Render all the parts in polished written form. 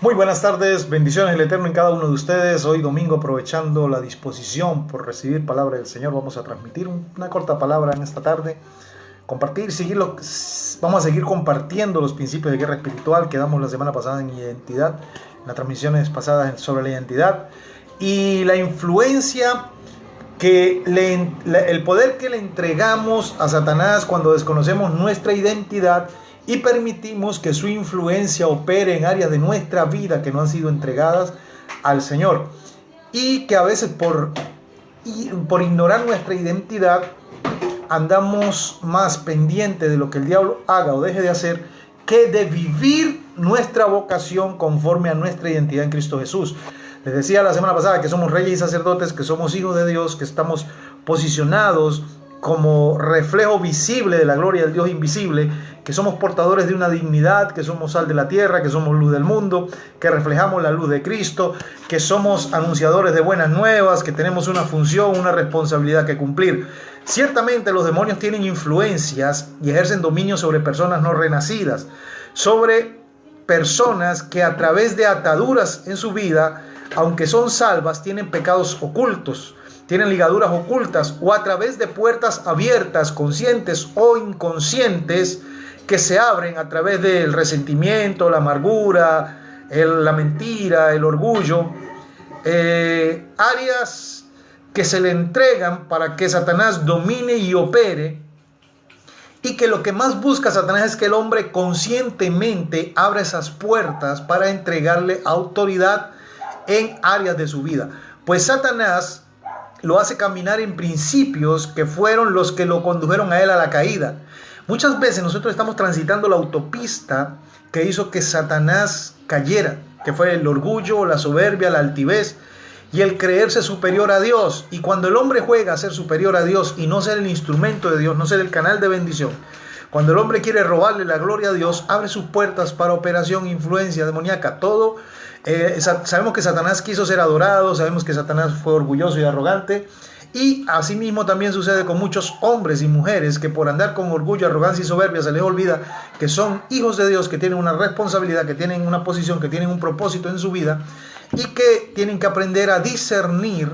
Muy buenas tardes, bendiciones del Eterno en cada uno de ustedes. Hoy domingo, aprovechando la disposición por recibir palabra del Señor, vamos a transmitir una corta palabra en esta tarde. Vamos a seguir compartiendo los principios de guerra espiritual que damos la semana pasada en identidad, en las transmisiones pasadas sobre la identidad y la influencia el poder que le entregamos a Satanás cuando desconocemos nuestra identidad y permitimos que su influencia opere en áreas de nuestra vida que no han sido entregadas al Señor, y que a veces por ignorar nuestra identidad andamos más pendientes de lo que el diablo haga o deje de hacer que de vivir nuestra vocación conforme a nuestra identidad en Cristo Jesús. Les decía la semana pasada que somos reyes y sacerdotes, que somos hijos de Dios, que estamos posicionados como reflejo visible de la gloria del Dios invisible, que somos portadores de una dignidad, que somos sal de la tierra, que somos luz del mundo, que reflejamos la luz de Cristo, que somos anunciadores de buenas nuevas, que tenemos una función, una responsabilidad que cumplir. Ciertamente los demonios tienen influencias y ejercen dominio sobre personas no renacidas, sobre personas que a través de ataduras en su vida, aunque son salvas, tienen pecados ocultos, tienen ligaduras ocultas, o a través de puertas abiertas, conscientes o inconscientes, que se abren a través del resentimiento, la amargura, la mentira, el orgullo, áreas que se le entregan para que Satanás domine y opere, y que lo que más busca Satanás es que el hombre conscientemente abra esas puertas para entregarle autoridad en áreas de su vida. Pues Satanás lo hace caminar en principios que fueron los que lo condujeron a él a la caída. Muchas veces nosotros estamos transitando la autopista que hizo que Satanás cayera, que fue el orgullo, la soberbia, la altivez y el creerse superior a Dios. Y cuando el hombre juega a ser superior a Dios y no ser el instrumento de Dios, no ser el canal de bendición, cuando el hombre quiere robarle la gloria a Dios, abre sus puertas para operación, influencia demoníaca, todo. Sabemos que Satanás quiso ser adorado, sabemos que Satanás fue orgulloso y arrogante, y asimismo también sucede con muchos hombres y mujeres que por andar con orgullo, arrogancia y soberbia se les olvida que son hijos de Dios, que tienen una responsabilidad, que tienen una posición, que tienen un propósito en su vida, y que tienen que aprender a discernir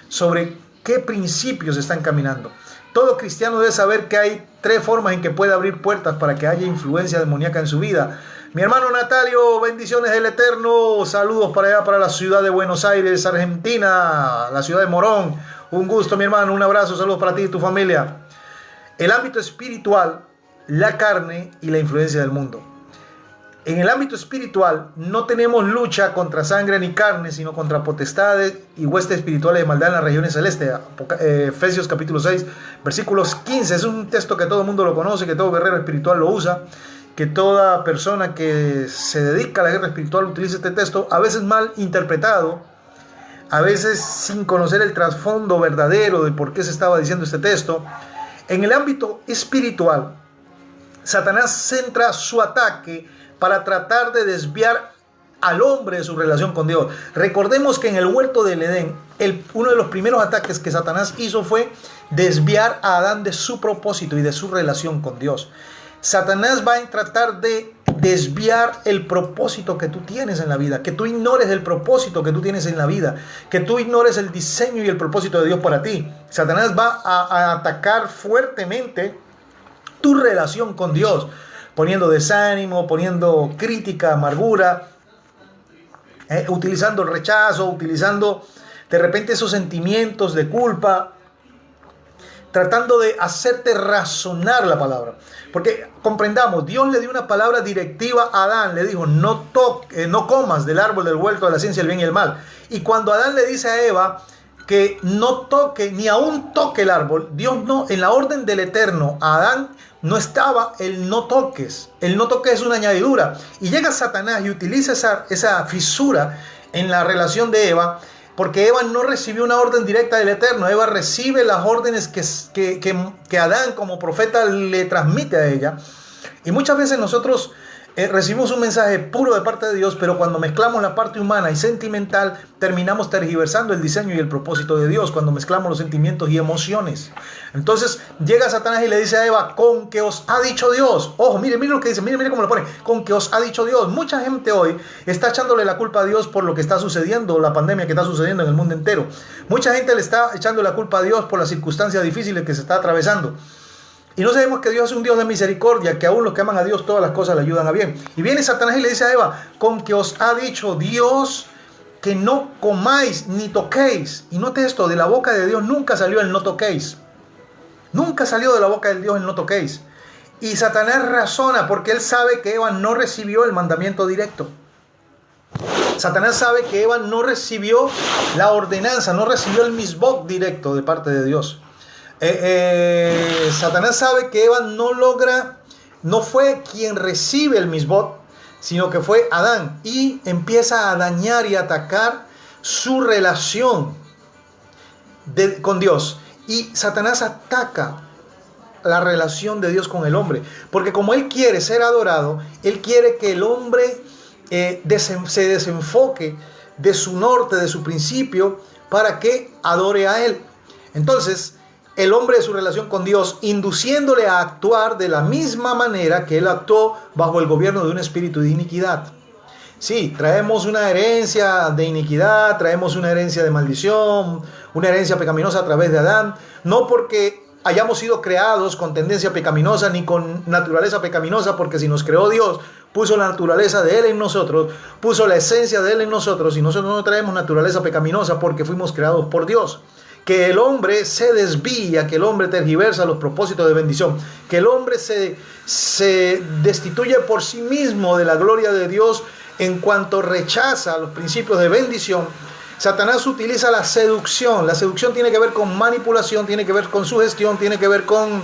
sobre qué principios están caminando. Todo cristiano debe saber que hay tres formas en que puede abrir puertas para que haya influencia demoníaca en su vida. Mi hermano Natalio, bendiciones del Eterno, saludos para allá, para la ciudad de Buenos Aires, Argentina, la ciudad de Morón. Un gusto, mi hermano, un abrazo, saludos para ti y tu familia. El ámbito espiritual, la carne y la influencia del mundo. En el ámbito espiritual no tenemos lucha contra sangre ni carne, sino contra potestades y huestes espirituales de maldad en las regiones celestes. Efesios capítulo 6, versículos 15. Es un texto que todo el mundo lo conoce, que todo guerrero espiritual lo usa, que toda persona que se dedica a la guerra espiritual utiliza este texto, a veces mal interpretado, a veces sin conocer el trasfondo verdadero de por qué se estaba diciendo este texto. En el ámbito espiritual, Satanás centra su ataque para tratar de desviar al hombre de su relación con Dios. Recordemos que en el huerto del Edén, uno de los primeros ataques que Satanás hizo fue desviar a Adán de su propósito y de su relación con Dios. Satanás va a tratar de desviar el propósito que tú tienes en la vida, que tú ignores el propósito que tú tienes en la vida, que tú ignores el diseño y el propósito de Dios para ti. Satanás va a atacar fuertemente tu relación con Dios, poniendo desánimo, poniendo crítica, amargura, utilizando el rechazo, utilizando de repente esos sentimientos de culpa, tratando de hacerte razonar la palabra. Porque comprendamos, Dios le dio una palabra directiva a Adán, le dijo, no comas del árbol del huerto de la ciencia del bien y el mal. Y cuando Adán le dice a Eva que no toque, ni aún toque el árbol, Dios no, en la orden del Eterno, a Adán no estaba el no toques. El no toques es una añadidura. Y llega Satanás y utiliza esa fisura en la relación de Eva, porque Eva no recibió una orden directa del Eterno. Eva recibe las órdenes que Adán como profeta le transmite a ella. Y muchas veces nosotros recibimos un mensaje puro de parte de Dios, pero cuando mezclamos la parte humana y sentimental, terminamos tergiversando el diseño y el propósito de Dios, cuando mezclamos los sentimientos y emociones. Entonces llega Satanás y le dice a Eva, con que os ha dicho Dios. Ojo, mire lo que dice, mire cómo lo pone, con que os ha dicho Dios. Mucha gente hoy está echándole la culpa a Dios por lo que está sucediendo, la pandemia que está sucediendo en el mundo entero. Mucha gente le está echando la culpa a Dios por las circunstancias difíciles que se está atravesando. Y no sabemos que Dios es un Dios de misericordia, que aún los que aman a Dios todas las cosas le ayudan a bien. Y viene Satanás y le dice a Eva, con que os ha dicho Dios que no comáis ni toquéis. Y note esto, de la boca de Dios nunca salió el no toquéis. Nunca salió de la boca de Dios el no toquéis. Y Satanás razona porque él sabe que Eva no recibió el mandamiento directo. Satanás sabe que Eva no recibió la ordenanza, no recibió el misbot directo de parte de Dios. Satanás sabe que Eva no fue quien recibe el misbot, sino que fue Adán, y empieza a dañar y atacar su relación con Dios. Y Satanás ataca la relación de Dios con el hombre, porque como él quiere ser adorado, él quiere que el hombre se desenfoque de su norte, de su principio, para que adore a él. Entonces el hombre de su relación con Dios, induciéndole a actuar de la misma manera que él actuó bajo el gobierno de un espíritu de iniquidad. Sí, traemos una herencia de iniquidad, traemos una herencia de maldición, una herencia pecaminosa a través de Adán, no porque hayamos sido creados con tendencia pecaminosa ni con naturaleza pecaminosa, porque si nos creó Dios, puso la naturaleza de Él en nosotros, puso la esencia de Él en nosotros, y nosotros no traemos naturaleza pecaminosa porque fuimos creados por Dios. Que el hombre se desvía, que el hombre tergiversa los propósitos de bendición, que el hombre se destituye por sí mismo de la gloria de Dios en cuanto rechaza los principios de bendición. Satanás utiliza la seducción. La seducción tiene que ver con manipulación, tiene que ver con sugestión, tiene que ver con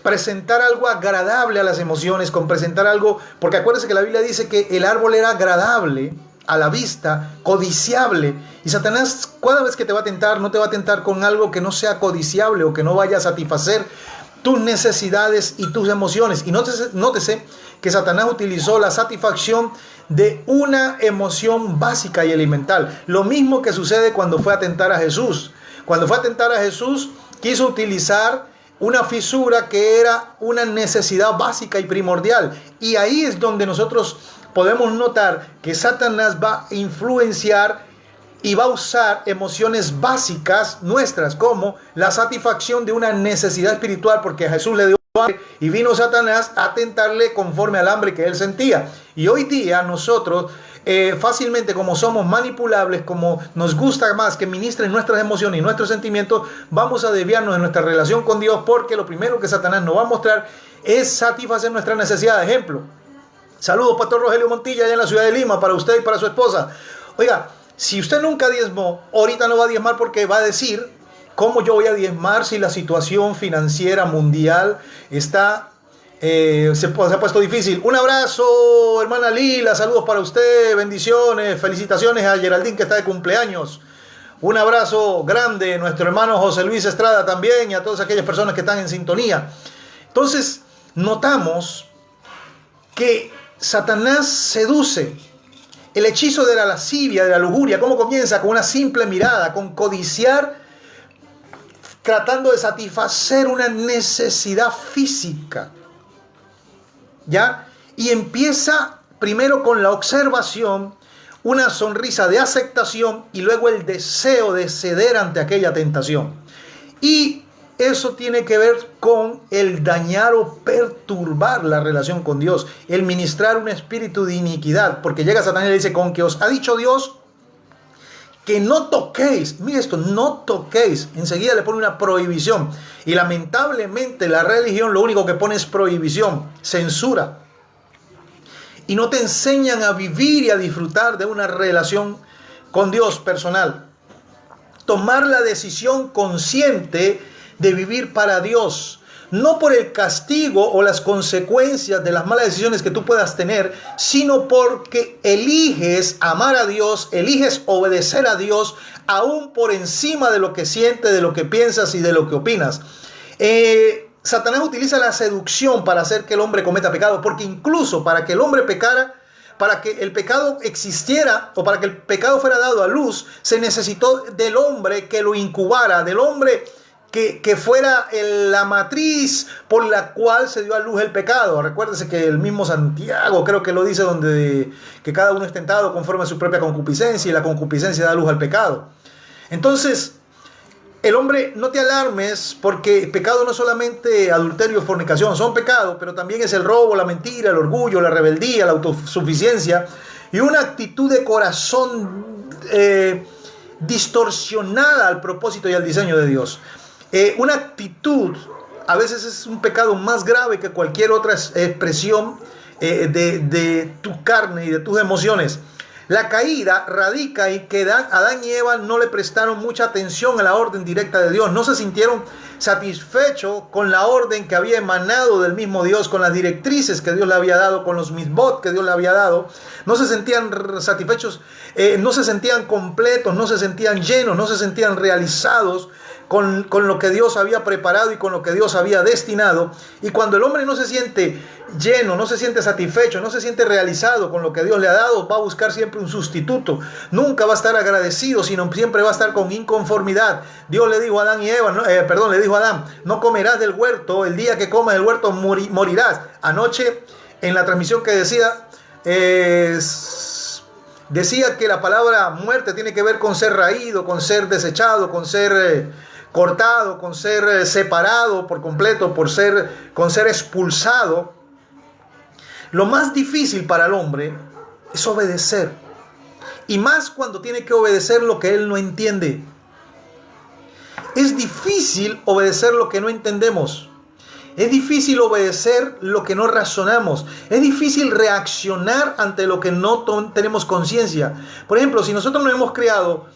presentar algo agradable a las emociones, con presentar algo, porque acuérdense que la Biblia dice que el árbol era agradable a la vista, codiciable. Y Satanás, cada vez que te va a tentar, no te va a tentar con algo que no sea codiciable o que no vaya a satisfacer tus necesidades y tus emociones. Y nótese que Satanás utilizó la satisfacción de una emoción básica y elemental. Lo mismo que sucede cuando fue a tentar a Jesús. Cuando fue a tentar a Jesús, quiso utilizar una fisura que era una necesidad básica y primordial. Y ahí es donde nosotros podemos notar que Satanás va a influenciar y va a usar emociones básicas nuestras, como la satisfacción de una necesidad espiritual, porque a Jesús le dio hambre y vino Satanás a tentarle conforme al hambre que él sentía. Y hoy día nosotros fácilmente, como somos manipulables, como nos gusta más que ministren nuestras emociones y nuestros sentimientos, vamos a desviarnos de nuestra relación con Dios, porque lo primero que Satanás nos va a mostrar es satisfacer nuestra necesidad. Ejemplo, saludos, Pastor Rogelio Montilla, allá en la ciudad de Lima, para usted y para su esposa. Oiga, si usted nunca diezmó, ahorita no va a diezmar, porque va a decir, ¿cómo yo voy a diezmar si la situación financiera mundial está, se ha puesto difícil? Un abrazo, hermana Lila, saludos para usted, bendiciones, felicitaciones a Geraldine que está de cumpleaños. Un abrazo grande, nuestro hermano José Luis Estrada también, y a todas aquellas personas que están en sintonía. Entonces, notamos que Satanás seduce. El hechizo de la lascivia, de la lujuria, ¿cómo comienza? Con una simple mirada, con codiciar, tratando de satisfacer una necesidad física, ¿ya? Y empieza primero con la observación, una sonrisa de aceptación y luego el deseo de ceder ante aquella tentación. Y eso tiene que ver con el dañar o perturbar la relación con Dios, el ministrar un espíritu de iniquidad, porque llega Satanás y le dice, con que os ha dicho Dios que no toquéis. Mire esto, no toquéis. Enseguida le pone una prohibición. Y lamentablemente la religión lo único que pone es prohibición, censura. Y no te enseñan a vivir y a disfrutar de una relación con Dios personal. Tomar la decisión consciente de vivir para Dios, no por el castigo o las consecuencias de las malas decisiones que tú puedas tener, sino porque eliges amar a Dios, eliges obedecer a Dios, aún por encima de lo que sientes, de lo que piensas y de lo que opinas. Satanás utiliza la seducción para hacer que el hombre cometa pecado, porque incluso para que el hombre pecara, para que el pecado existiera o para que el pecado fuera dado a luz, se necesitó del hombre que lo incubara, del hombre que fuera la matriz por la cual se dio a luz el pecado. Recuérdese que el mismo Santiago creo que lo dice, donde que cada uno es tentado conforme a su propia concupiscencia, y la concupiscencia da luz al pecado. Entonces, el hombre, no te alarmes, porque pecado no es solamente adulterio y fornicación, son pecados, pero también es el robo, la mentira, el orgullo, la rebeldía, la autosuficiencia y una actitud de corazón distorsionada al propósito y al diseño de Dios. Una actitud a veces es un pecado más grave que cualquier otra expresión de tu carne y de tus emociones. La caída radica en que Adán y Eva no le prestaron mucha atención a la orden directa de Dios. No se sintieron satisfechos con la orden que había emanado del mismo Dios, con las directrices que Dios le había dado, con los misbot que Dios le había dado. No se sentían satisfechos, no se sentían completos, no se sentían llenos, no se sentían realizados con lo que Dios había preparado y con lo que Dios había destinado. Y cuando el hombre no se siente lleno, no se siente satisfecho, no se siente realizado con lo que Dios le ha dado, va a buscar siempre un sustituto. Nunca va a estar agradecido, sino siempre va a estar con inconformidad. Dios le dijo a Adán y Eva, le dijo a Adán: no comerás del huerto, el día que comas del huerto morirás. Anoche en la transmisión que decía que la palabra muerte tiene que ver con ser raído, con ser desechado, con ser cortado, con ser separado por completo, con ser expulsado. Lo más difícil para el hombre es obedecer, y más cuando tiene que obedecer lo que él no entiende. Es difícil obedecer lo que no entendemos. Es difícil obedecer lo que no razonamos. Es difícil reaccionar ante lo que no tenemos conciencia. Por ejemplo, si nosotros nos hemos creado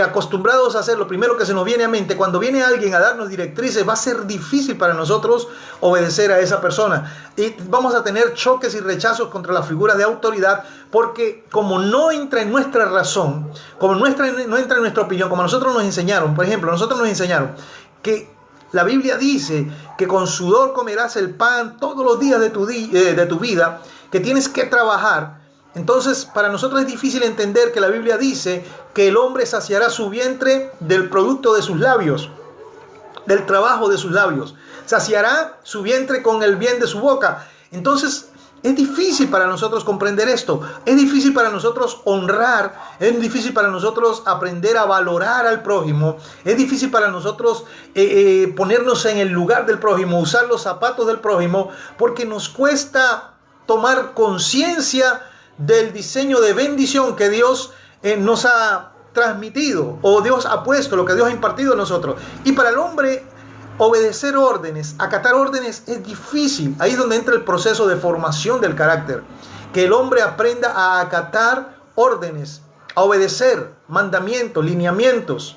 acostumbrados a hacer lo primero que se nos viene a mente, cuando viene alguien a darnos directrices, va a ser difícil para nosotros obedecer a esa persona, y vamos a tener choques y rechazos contra la figura de autoridad, porque como no entra en nuestra razón, como no entra en nuestra opinión, como nosotros nos enseñaron. Por ejemplo, nosotros nos enseñaron que la Biblia dice que con sudor comerás el pan todos los días de tu vida, que tienes que trabajar. Entonces, para nosotros es difícil entender que la Biblia dice que el hombre saciará su vientre del producto de sus labios, del trabajo de sus labios. Saciará su vientre con el bien de su boca. Entonces, es difícil para nosotros comprender esto. Es difícil para nosotros honrar. Es difícil para nosotros aprender a valorar al prójimo. Es difícil para nosotros ponernos en el lugar del prójimo, usar los zapatos del prójimo, porque nos cuesta tomar conciencia del diseño de bendición que Dios nos ha transmitido, o Dios ha puesto, lo que Dios ha impartido a nosotros. Y para el hombre, obedecer órdenes, acatar órdenes es difícil. Ahí es donde entra el proceso de formación del carácter, que el hombre aprenda a acatar órdenes, a obedecer mandamientos, lineamientos.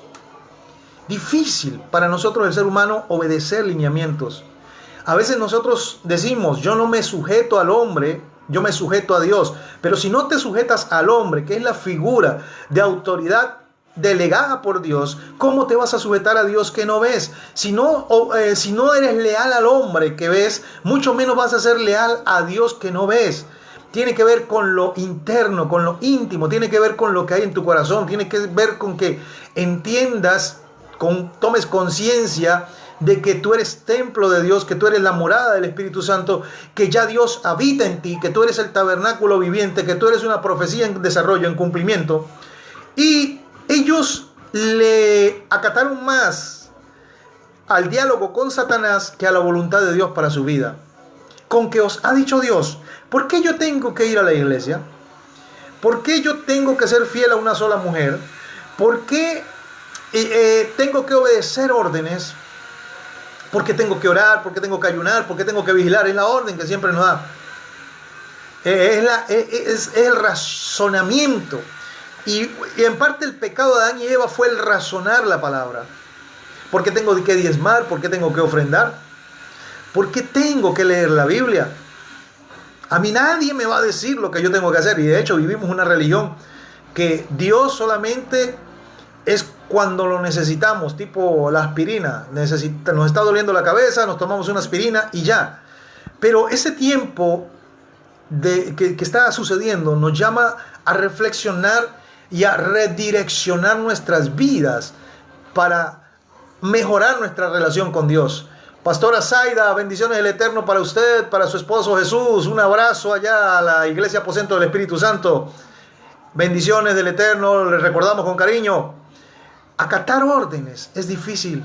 Difícil para nosotros, el ser humano, obedecer lineamientos. A veces nosotros decimos: yo no me sujeto al hombre, yo me sujeto a Dios. Pero si no te sujetas al hombre, que es la figura de autoridad delegada por Dios, ¿cómo te vas a sujetar a Dios que no ves? Si no eres leal al hombre que ves, mucho menos vas a ser leal a Dios que no ves. Tiene que ver con lo interno, con lo íntimo, tiene que ver con lo que hay en tu corazón, tiene que ver con que entiendas, tomes conciencia de que tú eres templo de Dios, que tú eres la morada del Espíritu Santo, que ya Dios habita en ti, que tú eres el tabernáculo viviente, que tú eres una profecía en desarrollo, en cumplimiento. Y ellos le acataron más al diálogo con Satanás que a la voluntad de Dios para su vida. Con que os ha dicho Dios: ¿por qué yo tengo que ir a la iglesia? ¿Por qué yo tengo que ser fiel a una sola mujer? ¿Por qué tengo que obedecer órdenes? ¿Por qué tengo que orar? ¿Por qué tengo que ayunar? ¿Por qué tengo que vigilar? Es la orden que siempre nos da. Es el razonamiento. Y en parte el pecado de Adán y Eva fue el razonar la palabra. ¿Por qué tengo que diezmar? ¿Por qué tengo que ofrendar? ¿Por qué tengo que leer la Biblia? A mí nadie me va a decir lo que yo tengo que hacer. Y de hecho vivimos una religión que Dios solamente es cuando lo necesitamos, tipo la aspirina. Nos está doliendo la cabeza, nos tomamos una aspirina y ya. Pero ese tiempo que está sucediendo nos llama a reflexionar y a redireccionar nuestras vidas para mejorar nuestra relación con Dios. Pastora Zaida, bendiciones del Eterno para usted, para su esposo Jesús. Un abrazo allá a la Iglesia Aposento del Espíritu Santo. Bendiciones del Eterno, les recordamos con cariño. Acatar órdenes es difícil.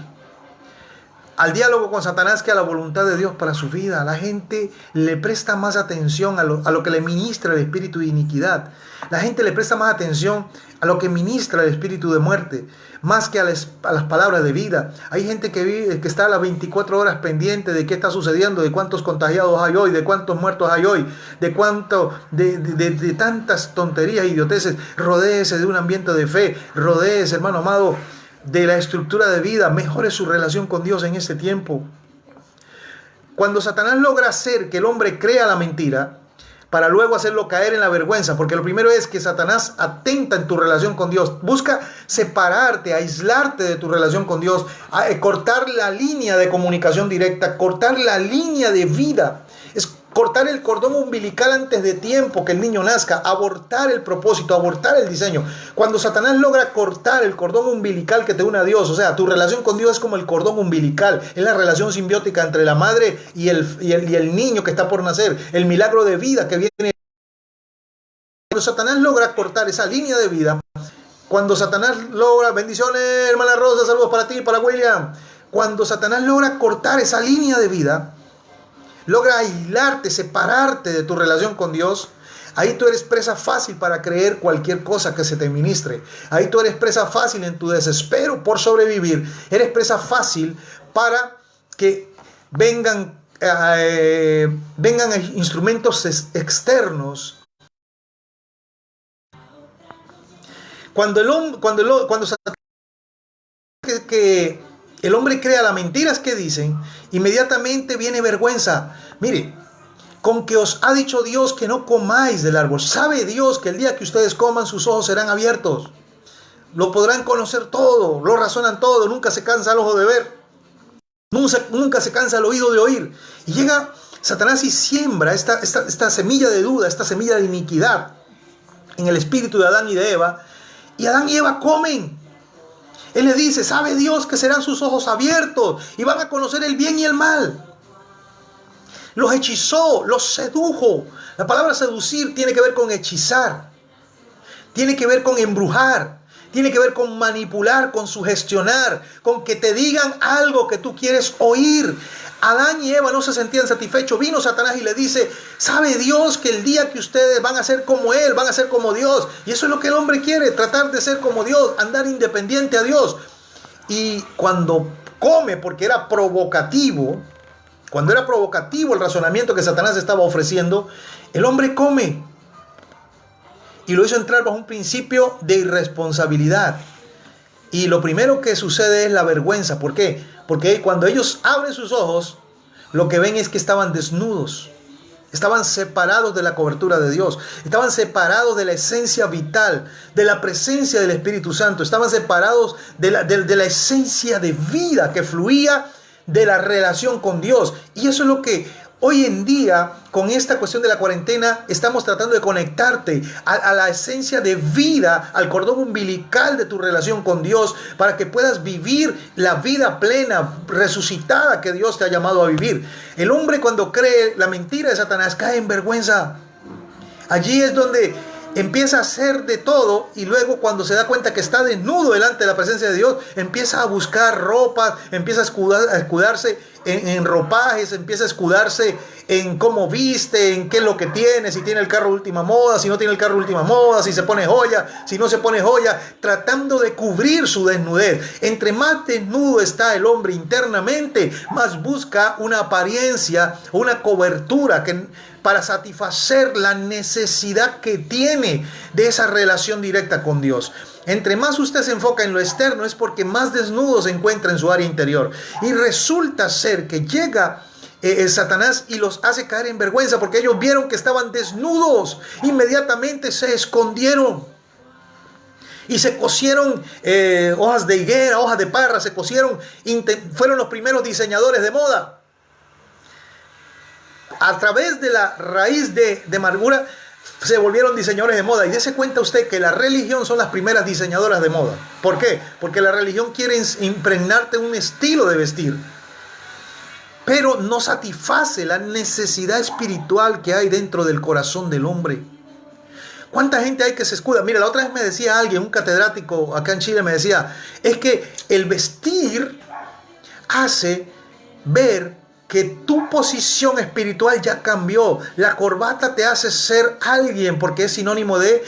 Al diálogo con Satanás que a la voluntad de Dios para su vida. La gente le presta más atención a lo que le ministra el espíritu de iniquidad. La gente le presta más atención a lo que ministra el espíritu de muerte, más que a las palabras de vida. Hay gente que está a las 24 horas pendiente de qué está sucediendo, de cuántos contagiados hay hoy, de cuántos muertos hay hoy, de tantas tonterías, idioteces. Rodéese de un ambiente de fe, rodéese, hermano amado, de la estructura de vida. Mejore su relación con Dios en este tiempo. Cuando Satanás logra hacer que el hombre crea la mentira para luego hacerlo caer en la vergüenza, porque lo primero es que Satanás atenta en tu relación con Dios, busca separarte, aislarte de tu relación con Dios, cortar la línea de comunicación directa, cortar la línea de vida, es cortar el cordón umbilical antes de tiempo que el niño nazca, abortar el propósito, abortar el diseño. Cuando Satanás logra cortar el cordón umbilical que te une a Dios, o sea, tu relación con Dios es como el cordón umbilical, es la relación simbiótica entre la madre y el niño que está por nacer, el milagro de vida que viene. Cuando Satanás logra cortar esa línea de vida, cuando Satanás logra, bendiciones hermana Rosa, saludos para ti, para William, cuando Satanás logra cortar esa línea de vida, logra aislarte, separarte de tu relación con Dios, ahí tú eres presa fácil para creer cualquier cosa que se te ministre. Ahí tú eres presa fácil en tu desespero por sobrevivir. Eres presa fácil para que vengan instrumentos externos. Cuando el hombre crea las mentiras que dicen, inmediatamente viene vergüenza. Mire, con que os ha dicho Dios que no comáis del árbol. Sabe Dios que el día que ustedes coman, sus ojos serán abiertos. Lo podrán conocer todo, lo razonan todo, nunca se cansa el ojo de ver. Nunca se cansa el oído de oír. Y llega Satanás y siembra esta semilla de duda, esta semilla de iniquidad en el espíritu de Adán y de Eva. Y Adán y Eva comen. Él le dice, sabe Dios que serán sus ojos abiertos y van a conocer el bien y el mal. Los hechizó, los sedujo. La palabra seducir tiene que ver con hechizar. Tiene que ver con embrujar. Tiene que ver con manipular, con sugestionar, con que te digan algo que tú quieres oír. Adán y Eva no se sentían satisfechos. Vino Satanás y le dice, sabe Dios que el día que ustedes van a ser como Él, van a ser como Dios. Y eso es lo que el hombre quiere, tratar de ser como Dios, andar independiente a Dios. Y cuando come, porque era provocativo, cuando era provocativo el razonamiento que Satanás estaba ofreciendo, el hombre come. Y lo hizo entrar bajo un principio de irresponsabilidad. Y lo primero que sucede es la vergüenza. ¿Por qué? Porque cuando ellos abren sus ojos, lo que ven es que estaban desnudos. Estaban separados de la cobertura de Dios. Estaban separados de la esencia vital, de la presencia del Espíritu Santo. Estaban separados de la esencia de vida que fluía de la relación con Dios. Y eso es lo que hoy en día, con esta cuestión de la cuarentena, estamos tratando de conectarte a la esencia de vida, al cordón umbilical de tu relación con Dios, para que puedas vivir la vida plena, resucitada que Dios te ha llamado a vivir. El hombre, cuando cree la mentira de Satanás, cae en vergüenza. Allí es donde empieza a hacer de todo, y luego cuando se da cuenta que está desnudo delante de la presencia de Dios, empieza a buscar ropa, empieza a escudarse en ropajes, empieza a escudarse en cómo viste, en qué es lo que tiene, si tiene el carro de última moda, si no tiene el carro de última moda, si se pone joya, si no se pone joya, tratando de cubrir su desnudez. Entre más desnudo está el hombre internamente, más busca una apariencia, una cobertura para satisfacer la necesidad que tiene de esa relación directa con Dios. Entre más usted se enfoca en lo externo es porque más desnudo se encuentra en su área interior. Y resulta ser que llega Satanás y los hace caer en vergüenza porque ellos vieron que estaban desnudos. Inmediatamente se escondieron. Y se cosieron hojas de higuera, hojas de parra, se cosieron, fueron los primeros diseñadores de moda. A través de la raíz de amargura se volvieron diseñadores de moda. Y dése cuenta usted que la religión son las primeras diseñadoras de moda. ¿Por qué? Porque la religión quiere impregnarte un estilo de vestir, pero no satisface la necesidad espiritual que hay dentro del corazón del hombre. ¿Cuánta gente hay que se escuda? Mira, la otra vez me decía alguien, un catedrático acá en Chile, me decía, es que el vestir hace ver que tu posición espiritual ya cambió. La corbata te hace ser alguien porque es sinónimo de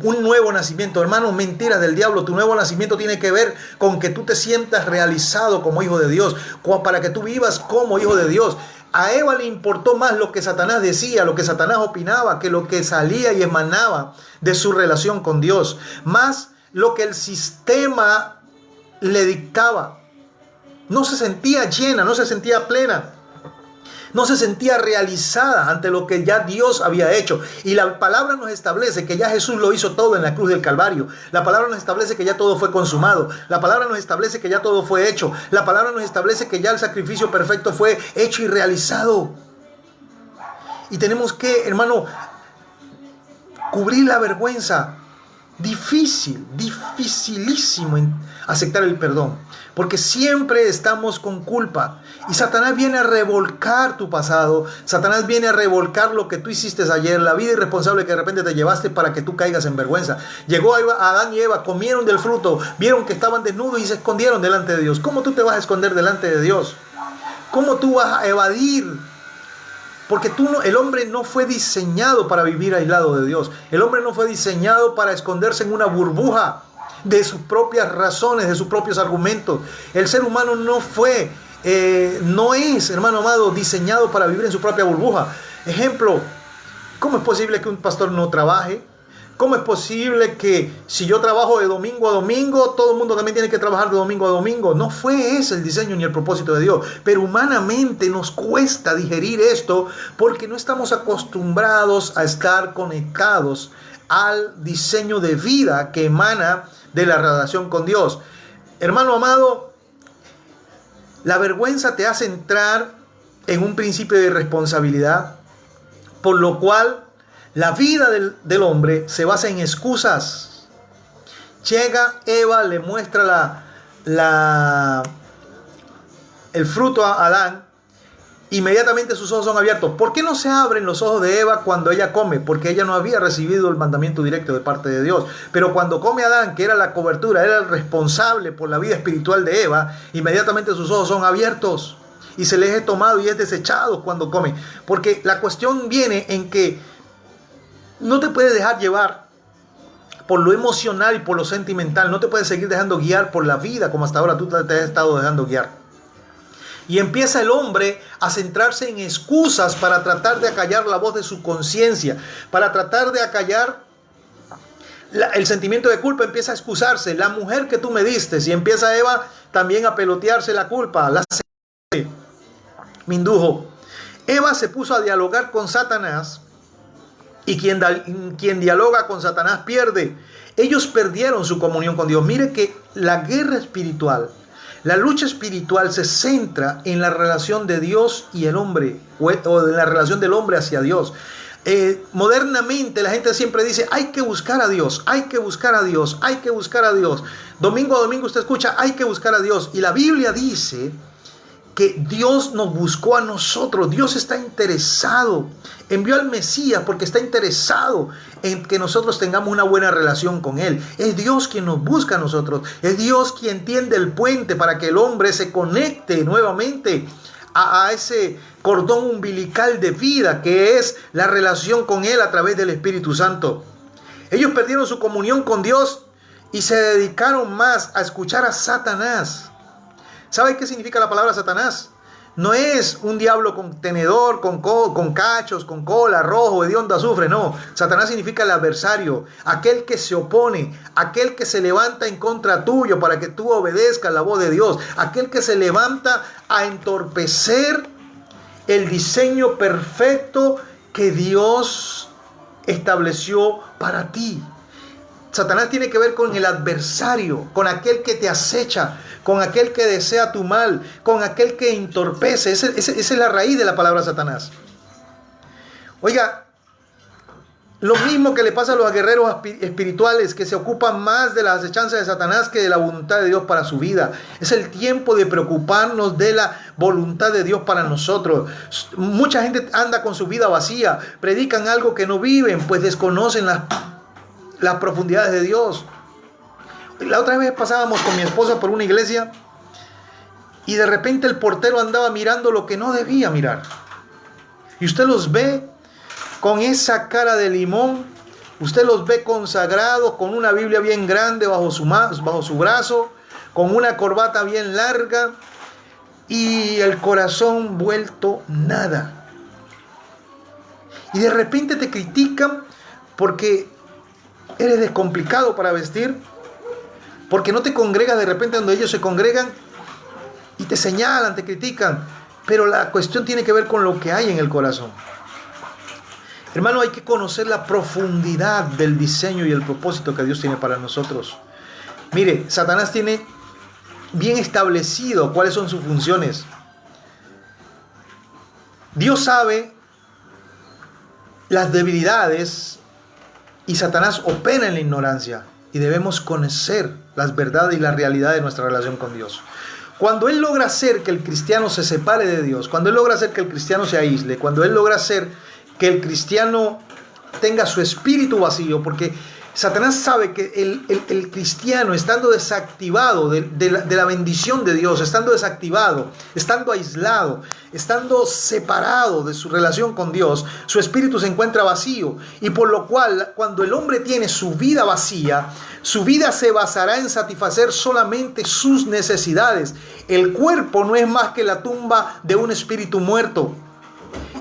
un nuevo nacimiento. Hermano, mentiras del diablo. Tu nuevo nacimiento tiene que ver con que tú te sientas realizado como hijo de Dios, para que tú vivas como hijo de Dios. A Eva le importó más lo que Satanás decía, lo que Satanás opinaba, que lo que salía y emanaba de su relación con Dios, más lo que el sistema le dictaba. No se sentía llena, no se sentía plena, no se sentía realizada ante lo que ya Dios había hecho. Y la palabra nos establece que ya Jesús lo hizo todo en la cruz del Calvario. La palabra nos establece que ya todo fue consumado. La palabra nos establece que ya todo fue hecho. La palabra nos establece que ya el sacrificio perfecto fue hecho y realizado. Y tenemos que, hermano, cubrir la vergüenza. Dificilísimo aceptar el perdón, porque siempre estamos con culpa y Satanás viene a revolcar tu pasado. Satanás viene a revolcar lo que tú hiciste ayer, la vida irresponsable que de repente te llevaste para que tú caigas en vergüenza. Llegó a Adán y Eva, comieron del fruto, vieron que estaban desnudos y se escondieron delante de Dios. ¿Cómo tú te vas a esconder delante de Dios? ¿Cómo tú vas a evadir? Porque el hombre no fue diseñado para vivir aislado de Dios. El hombre no fue diseñado para esconderse en una burbuja de sus propias razones, de sus propios argumentos. El ser humano no es, hermano amado, diseñado para vivir en su propia burbuja. Ejemplo, ¿cómo es posible que un pastor no trabaje? ¿Cómo es posible que si yo trabajo de domingo a domingo, todo el mundo también tiene que trabajar de domingo a domingo? No fue ese el diseño ni el propósito de Dios. Pero humanamente nos cuesta digerir esto porque no estamos acostumbrados a estar conectados al diseño de vida que emana de la relación con Dios. Hermano amado, la vergüenza te hace entrar en un principio de irresponsabilidad, por lo cual la vida del hombre se basa en excusas. Llega Eva, le muestra el fruto a Adán. Inmediatamente sus ojos son abiertos. ¿Por qué no se abren los ojos de Eva cuando ella come? Porque ella no había recibido el mandamiento directo de parte de Dios. Pero cuando come Adán, que era la cobertura, era el responsable por la vida espiritual de Eva, inmediatamente sus ojos son abiertos y se les es tomado y es desechado cuando come. Porque la cuestión viene en que no te puedes dejar llevar por lo emocional y por lo sentimental. No te puedes seguir dejando guiar por la vida como hasta ahora tú te has estado dejando guiar. Y empieza el hombre a centrarse en excusas para tratar de acallar la voz de su conciencia, para tratar de acallar el sentimiento de culpa. Empieza a excusarse. La mujer que tú me diste, y empieza Eva también a pelotearse la culpa. Me indujo. Eva se puso a dialogar con Satanás. Y quien dialoga con Satanás pierde. Ellos perdieron su comunión con Dios. Mire que la guerra espiritual, la lucha espiritual se centra en la relación de Dios y el hombre, o en la relación del hombre hacia Dios. Modernamente la gente siempre dice, hay que buscar a Dios, hay que buscar a Dios, hay que buscar a Dios. Domingo a domingo usted escucha, hay que buscar a Dios. Y la Biblia dice que Dios nos buscó a nosotros. Dios está interesado. Envió al Mesías porque está interesado en que nosotros tengamos una buena relación con Él. Es Dios quien nos busca a nosotros. Es Dios quien tiende el puente para que el hombre se conecte nuevamente a ese cordón umbilical de vida que es la relación con Él a través del Espíritu Santo. Ellos perdieron su comunión con Dios y se dedicaron más a escuchar a Satanás. ¿Sabe qué significa la palabra Satanás? No es un diablo con tenedor, con cachos, con cola, rojo, hediondo, azufre. No, Satanás significa el adversario, aquel que se opone, aquel que se levanta en contra tuyo para que tú obedezcas la voz de Dios, aquel que se levanta a entorpecer el diseño perfecto que Dios estableció para ti. Satanás tiene que ver con el adversario, con aquel que te acecha, con aquel que desea tu mal, con aquel que entorpece. Esa es la raíz de la palabra Satanás. Oiga, lo mismo que le pasa a los guerreros espirituales que se ocupan más de la acechanza de Satanás que de la voluntad de Dios para su vida. Es el tiempo de preocuparnos de la voluntad de Dios para nosotros. Mucha gente anda con su vida vacía, predican algo que no viven, pues desconocen las profundidades de Dios. La otra vez pasábamos con mi esposa por una iglesia y de repente el portero andaba mirando lo que no debía mirar. Y usted los ve con esa cara de limón, usted los ve consagrados, con una Biblia bien grande bajo su brazo, con una corbata bien larga y el corazón vuelto nada. Y de repente te critican porque eres descomplicado para vestir, porque no te congregas de repente donde ellos se congregan y te señalan, te critican, pero la cuestión tiene que ver con lo que hay en el corazón. Hermano, hay que conocer la profundidad del diseño y el propósito que Dios tiene para nosotros. Mire, Satanás tiene bien establecido cuáles son sus funciones. Dios sabe las debilidades y Satanás opera en la ignorancia. Y debemos conocer las verdades y la realidad de nuestra relación con Dios. Cuando Él logra hacer que el cristiano se separe de Dios, cuando Él logra hacer que el cristiano se aísle, cuando Él logra hacer que el cristiano tenga su espíritu vacío, porque Satanás sabe que el cristiano, estando desactivado de la bendición de Dios, estando desactivado, estando aislado, estando separado de su relación con Dios, su espíritu se encuentra vacío. Y por lo cual, cuando el hombre tiene su vida vacía, su vida se basará en satisfacer solamente sus necesidades. El cuerpo no es más que la tumba de un espíritu muerto.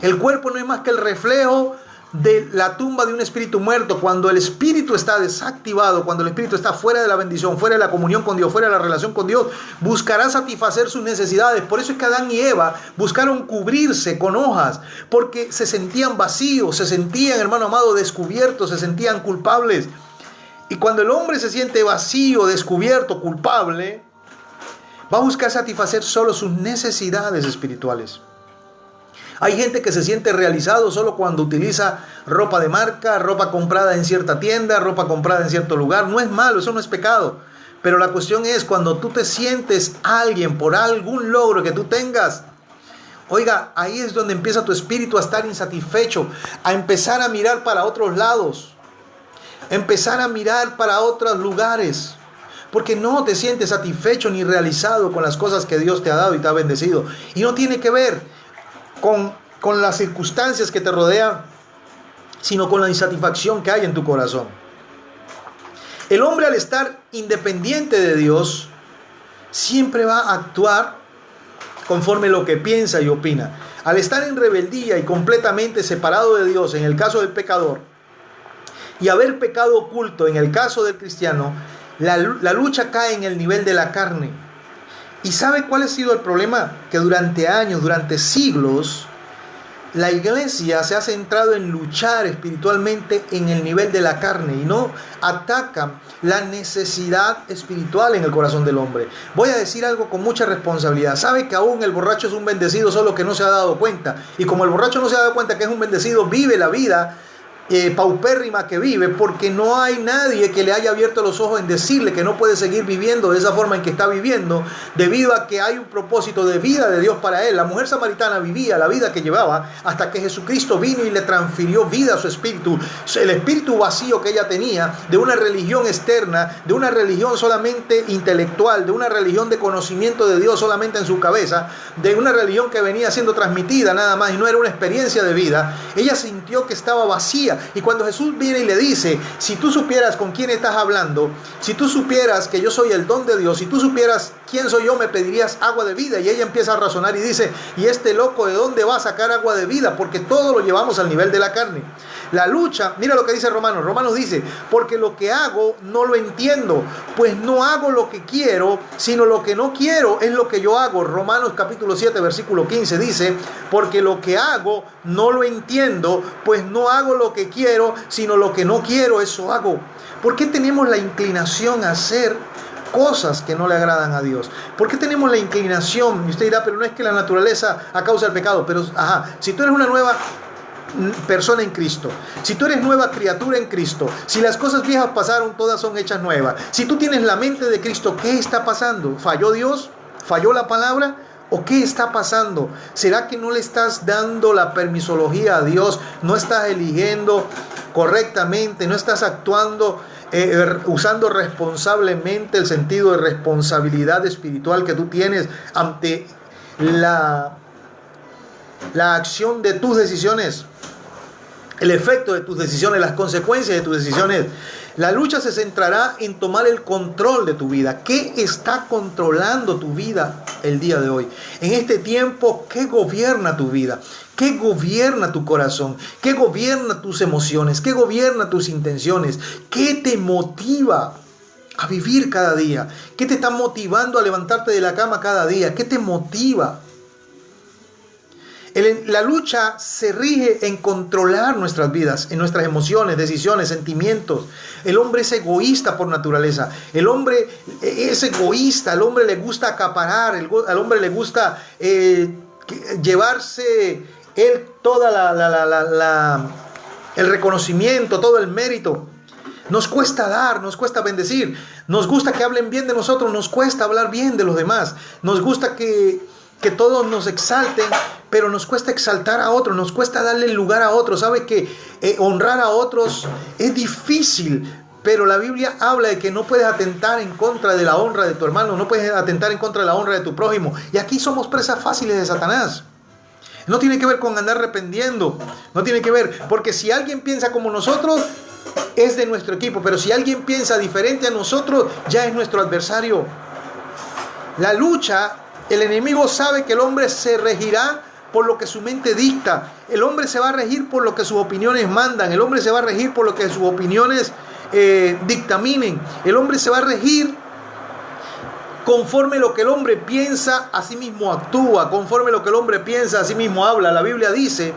El cuerpo no es más que el reflejo de la tumba de un espíritu muerto. Cuando el espíritu está desactivado, cuando el espíritu está fuera de la bendición, fuera de la comunión con Dios, fuera de la relación con Dios, buscará satisfacer sus necesidades. Por eso es que Adán y Eva buscaron cubrirse con hojas, porque se sentían vacíos, se sentían, hermano amado, descubiertos, se sentían culpables. Y cuando el hombre se siente vacío, descubierto, culpable, va a buscar satisfacer solo sus necesidades espirituales. Hay gente que se siente realizado solo cuando utiliza ropa de marca, ropa comprada en cierta tienda, ropa comprada en cierto lugar. No es malo, eso no es pecado. Pero la cuestión es cuando tú te sientes alguien por algún logro que tú tengas. Oiga, ahí es donde empieza tu espíritu a estar insatisfecho, a empezar a mirar para otros lados, empezar a mirar para otros lugares. Porque no te sientes satisfecho ni realizado con las cosas que Dios te ha dado y te ha bendecido. Y no tiene que ver con las circunstancias que te rodean, sino con la insatisfacción que hay en tu corazón. El hombre, al estar independiente de Dios, siempre va a actuar conforme lo que piensa y opina. Al estar en rebeldía y completamente separado de Dios, en el caso del pecador, y haber pecado oculto, en el caso del cristiano, la lucha cae en el nivel de la carne. ¿Y sabe cuál ha sido el problema? Que durante años, durante siglos, la iglesia se ha centrado en luchar espiritualmente en el nivel de la carne y no atacan la necesidad espiritual en el corazón del hombre. Voy a decir algo con mucha responsabilidad. Sabe que aún el borracho es un bendecido, solo que no se ha dado cuenta. Y como el borracho no se ha dado cuenta que es un bendecido, vive la vida paupérrima que vive, porque no hay nadie que le haya abierto los ojos en decirle que no puede seguir viviendo de esa forma en que está viviendo, debido a que hay un propósito de vida de Dios para él. La mujer samaritana vivía la vida que llevaba hasta que Jesucristo vino y le transfirió vida a su espíritu. El espíritu vacío que ella tenía de una religión externa, de una religión solamente intelectual, de una religión de conocimiento de Dios solamente en su cabeza, de una religión que venía siendo transmitida nada más y no era una experiencia de vida. Ella sintió que estaba vacía. Y cuando Jesús viene y le dice, si tú supieras con quién estás hablando, si tú supieras que yo soy el don de Dios, si tú supieras quién soy yo, me pedirías agua de vida. Y ella empieza a razonar y dice, ¿y este loco de dónde va a sacar agua de vida? Porque todo lo llevamos al nivel de la carne. La lucha, mira lo que dice Romanos. Romanos dice, porque lo que hago no lo entiendo, pues no hago lo que quiero, sino lo que no quiero es lo que yo hago. Romanos capítulo 7, versículo 15 dice, porque lo que hago no lo entiendo, pues no hago lo que quiero, sino lo que no quiero, eso hago. ¿Por qué tenemos la inclinación a hacer cosas que no le agradan a Dios? ¿Por qué tenemos la inclinación? Y usted dirá, pero no es que la naturaleza a causa del pecado. Pero, si tú eres una nueva persona en Cristo, si tú eres nueva criatura en Cristo, si las cosas viejas pasaron, todas son hechas nuevas. Si tú tienes la mente de Cristo, ¿qué está pasando? ¿Falló Dios? ¿Falló la palabra? ¿O qué está pasando? ¿Será que no le estás dando la permisología a Dios? ¿No estás eligiendo correctamente? ¿No estás actuando usando responsablemente el sentido de responsabilidad espiritual que tú tienes ante la acción de tus decisiones, el efecto de tus decisiones, las consecuencias de tus decisiones? La lucha se centrará en tomar el control de tu vida. ¿Qué está controlando tu vida el día de hoy? En este tiempo, ¿qué gobierna tu vida? ¿Qué gobierna tu corazón? ¿Qué gobierna tus emociones? ¿Qué gobierna tus intenciones? ¿Qué te motiva a vivir cada día? ¿Qué te está motivando a levantarte de la cama cada día? ¿Qué te motiva? La lucha se rige en controlar nuestras vidas, en nuestras emociones, decisiones, sentimientos. El hombre es egoísta por naturaleza. El hombre es egoísta, al hombre le gusta acaparar, al hombre le gusta llevarse él toda el reconocimiento, todo el mérito. Nos cuesta dar, nos cuesta bendecir. Nos gusta que hablen bien de nosotros, nos cuesta hablar bien de los demás. Nos gusta que todos nos exalten, pero nos cuesta exaltar a otros, nos cuesta darle lugar a otros. Sabe que honrar a otros es difícil, pero la Biblia habla de que no puedes atentar en contra de la honra de tu hermano, no puedes atentar en contra de la honra de tu prójimo. Y aquí somos presas fáciles de Satanás. No tiene que ver con andar arrepentiendo, no tiene que ver, porque si alguien piensa como nosotros, es de nuestro equipo, pero si alguien piensa diferente a nosotros, ya es nuestro adversario. La lucha, el enemigo sabe que el hombre se regirá por lo que su mente dicta. El hombre se va a regir por lo que sus opiniones mandan. El hombre se va a regir por lo que sus opiniones dictaminen. El hombre se va a regir conforme lo que el hombre piensa, así mismo actúa. Conforme lo que el hombre piensa, así mismo habla. La Biblia dice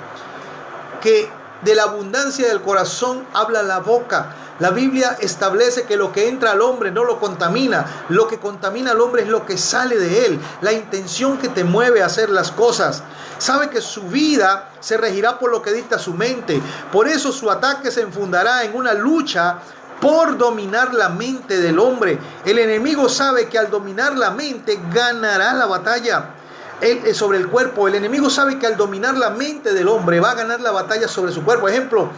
que de la abundancia del corazón habla la boca. La Biblia establece que lo que entra al hombre no lo contamina. Lo que contamina al hombre es lo que sale de él. La intención que te mueve a hacer las cosas. Sabe que su vida se regirá por lo que dicta su mente. Por eso su ataque se enfundará en una lucha por dominar la mente del hombre. El enemigo sabe que al dominar la mente ganará la batalla sobre el cuerpo. El enemigo sabe que al dominar la mente del hombre va a ganar la batalla sobre su cuerpo. Ejemplo,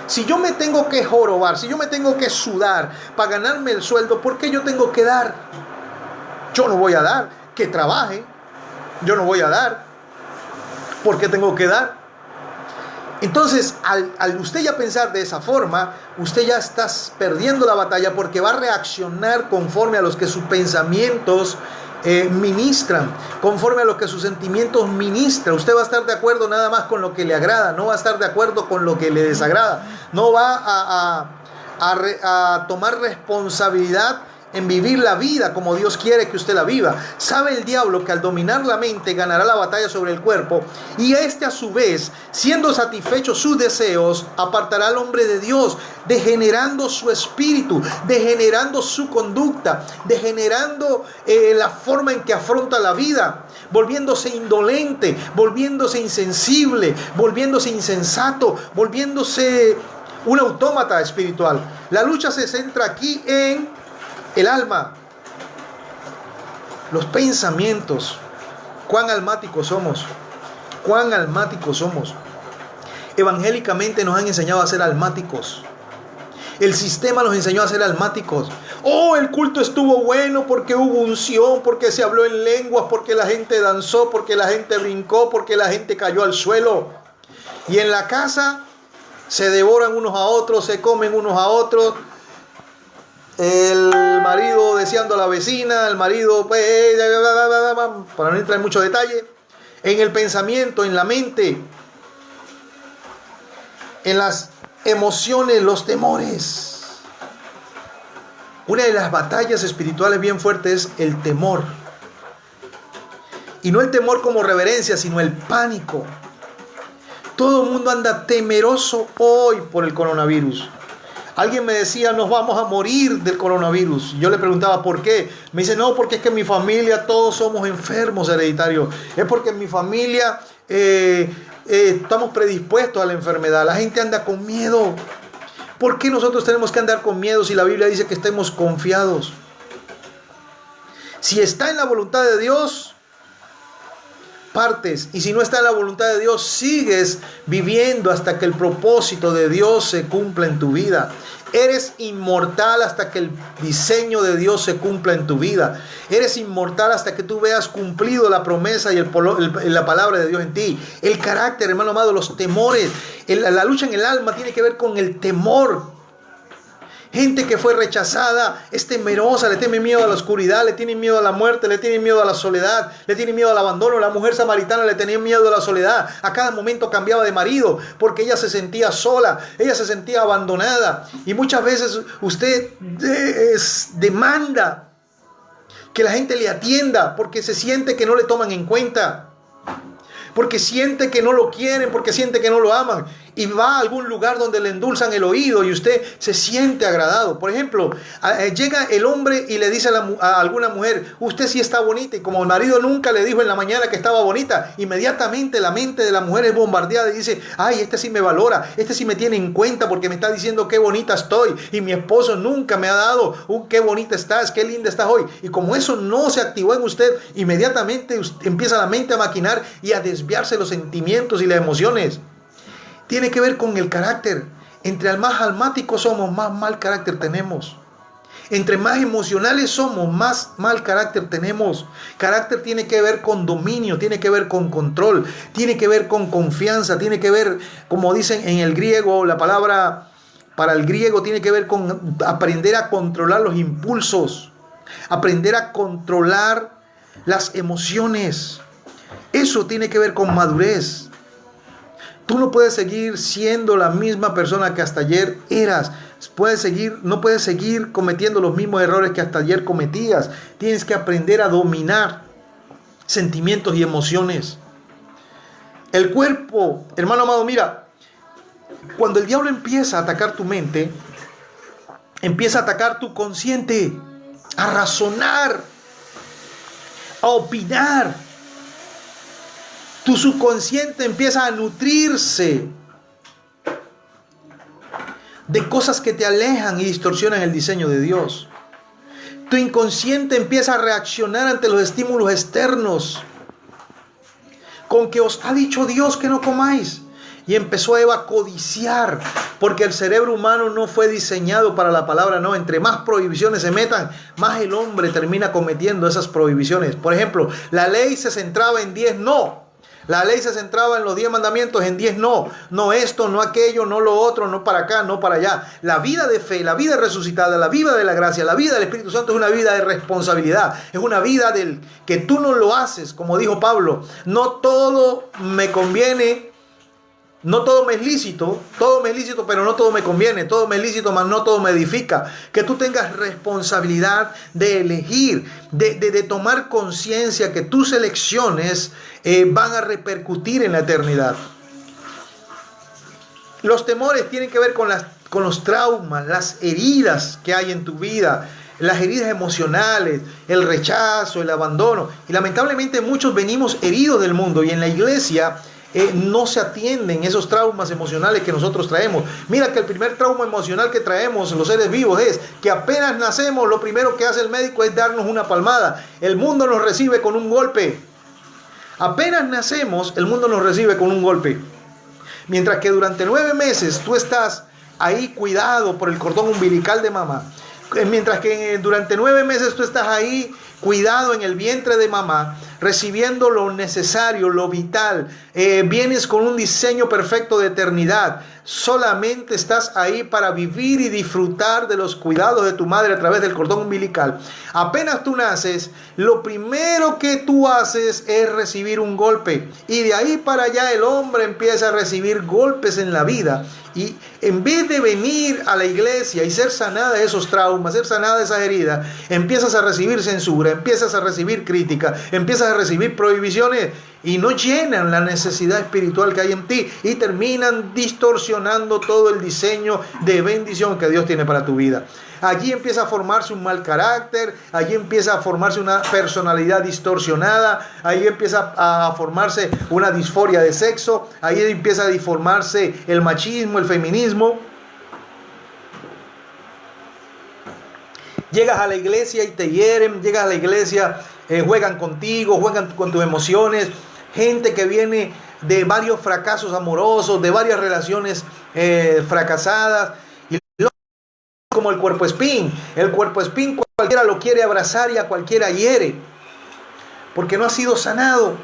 si yo me tengo que jorobar, si yo me tengo que sudar para ganarme el sueldo, ¿por qué yo tengo que dar? Yo no voy a dar. Que trabaje. Yo no voy a dar. ¿Por qué tengo que dar? Entonces, al usted ya pensar de esa forma, usted ya está perdiendo la batalla, porque va a reaccionar conforme a los que sus pensamientos ministran, conforme a lo que sus sentimientos ministran. Usted va a estar de acuerdo nada más con lo que le agrada, no va a estar de acuerdo con lo que le desagrada, no va a tomar responsabilidad en vivir la vida como Dios quiere que usted la viva. Sabe el diablo que al dominar la mente ganará la batalla sobre el cuerpo, y este a su vez, siendo satisfechos sus deseos, apartará al hombre de Dios, degenerando su espíritu, degenerando su conducta, degenerando la forma en que afronta la vida, volviéndose indolente, volviéndose insensible, volviéndose insensato, volviéndose un autómata espiritual. La lucha se centra aquí en el alma, los pensamientos. Cuán almáticos somos, cuán almáticos somos. Evangélicamente nos han enseñado a ser almáticos. El sistema nos enseñó a ser almáticos. Oh, el culto estuvo bueno porque hubo unción, porque se habló en lenguas, porque la gente danzó, porque la gente brincó, porque la gente cayó al suelo. Y en la casa se devoran unos a otros, se comen unos a otros. El marido deseando a la vecina, el marido, pues, para no entrar en mucho detalle, en el pensamiento, en la mente, en las emociones, los temores. Una de las batallas espirituales bien fuertes es el temor. Y no el temor como reverencia, sino el pánico. Todo el mundo anda temeroso hoy por el coronavirus. Alguien me decía, nos vamos a morir del coronavirus. Yo le preguntaba, ¿por qué? Me dice, no, porque es que en mi familia todos somos enfermos hereditarios. Es porque en mi familia estamos predispuestos a la enfermedad. La gente anda con miedo. ¿Por qué nosotros tenemos que andar con miedo si la Biblia dice que estemos confiados? Si está en la voluntad de Dios, partes, y si no está en la voluntad de Dios, sigues viviendo hasta que el propósito de Dios se cumpla en tu vida. Eres inmortal hasta que el diseño de Dios se cumpla en tu vida. Eres inmortal hasta que tú veas cumplido la promesa y la palabra de Dios en ti. El carácter, hermano amado, los temores, la lucha en el alma tiene que ver con el temor. Gente que fue rechazada es temerosa, le tiene miedo a la oscuridad, le tiene miedo a la muerte, le tiene miedo a la soledad, le tiene miedo al abandono. La mujer samaritana le tenía miedo a la soledad. A cada momento cambiaba de marido porque ella se sentía sola, ella se sentía abandonada. Y muchas veces usted demanda que la gente le atienda porque se siente que no le toman en cuenta, porque siente que no lo quieren, porque siente que no lo aman. Y va a algún lugar donde le endulzan el oído y usted se siente agradado. Por ejemplo, llega el hombre y le dice a alguna mujer, usted sí está bonita. Y como el marido nunca le dijo en la mañana que estaba bonita, inmediatamente la mente de la mujer es bombardeada y dice, ay, este sí me valora, este sí me tiene en cuenta porque me está diciendo qué bonita estoy. Y mi esposo nunca me ha dado un qué bonita estás, qué linda estás hoy. Y como eso no se activó en usted, inmediatamente empieza la mente a maquinar y a desviarse los sentimientos y las emociones. Tiene que ver con el carácter. Entre más almáticos somos, más mal carácter tenemos. Entre más emocionales somos, más mal carácter tenemos. Carácter tiene que ver con dominio, tiene que ver con control, tiene que ver con confianza, tiene que ver, como dicen en el griego, la palabra para el griego tiene que ver con aprender a controlar los impulsos, aprender a controlar las emociones. Eso tiene que ver con madurez. Tú no puedes seguir siendo la misma persona que hasta ayer eras. No puedes seguir cometiendo los mismos errores que hasta ayer cometías. Tienes que aprender a dominar sentimientos y emociones. El cuerpo, hermano amado, mira, cuando el diablo empieza a atacar tu mente, empieza a atacar tu consciente, a razonar, a opinar. Tu subconsciente empieza a nutrirse de cosas que te alejan y distorsionan el diseño de Dios. Tu inconsciente empieza a reaccionar ante los estímulos externos. Con que os ha dicho Dios que no comáis. Y empezó Eva a codiciar, porque el cerebro humano no fue diseñado para la palabra no. Entre más prohibiciones se metan, más el hombre termina cometiendo esas prohibiciones. Por ejemplo, la ley se centraba en 10 no. La ley se centraba en los 10 mandamientos, en 10 no. No esto, no aquello, no lo otro, no para acá, no para allá. La vida de fe, la vida resucitada, la vida de la gracia, la vida del Espíritu Santo es una vida de responsabilidad. Es una vida del que tú no lo haces, como dijo Pablo. No todo me conviene. No todo me es lícito, pero no todo me conviene, todo me es lícito, mas no todo me edifica. Que tú tengas responsabilidad de elegir, de tomar conciencia que tus elecciones van a repercutir en la eternidad. Los temores tienen que ver con los traumas, las heridas que hay en tu vida, las heridas emocionales, el rechazo, el abandono. Y lamentablemente muchos venimos heridos del mundo y en la iglesia no se atienden esos traumas emocionales que nosotros traemos. Mira que el primer trauma emocional que traemos los seres vivos es que apenas nacemos, lo primero que hace el médico es darnos una palmada. El mundo nos recibe con un golpe. Apenas nacemos, el mundo nos recibe con un golpe. Mientras que durante 9 meses tú estás ahí cuidado por el cordón umbilical de mamá. Mientras que durante 9 meses tú estás ahí cuidado en el vientre de mamá, recibiendo lo necesario, lo vital. Vienes con un diseño perfecto de eternidad. Solamente estás ahí para vivir y disfrutar de los cuidados de tu madre a través del cordón umbilical. Apenas tú naces, lo primero que tú haces es recibir un golpe. Y de ahí para allá el hombre empieza a recibir golpes en la vida. Y en vez de venir a la iglesia y ser sanada de esos traumas, ser sanada de esas heridas, empiezas a recibir censura, empiezas a recibir crítica, empiezas a recibir prohibiciones y no llenan la necesidad espiritual que hay en ti y terminan distorsionando todo el diseño de bendición que Dios tiene para tu vida. Allí empieza a formarse un mal carácter, allí empieza a formarse una personalidad distorsionada, ahí empieza a formarse una disforia de sexo, ahí empieza a formarse el machismo, el feminismo. Llegas a la iglesia y te hieren, llegas a la iglesia, juegan contigo, juegan con tus emociones, gente que viene de varios fracasos amorosos, de varias relaciones fracasadas, como el cuerpo espín. El cuerpo espín cualquiera lo quiere abrazar y a cualquiera hiere, porque no ha sido sanado.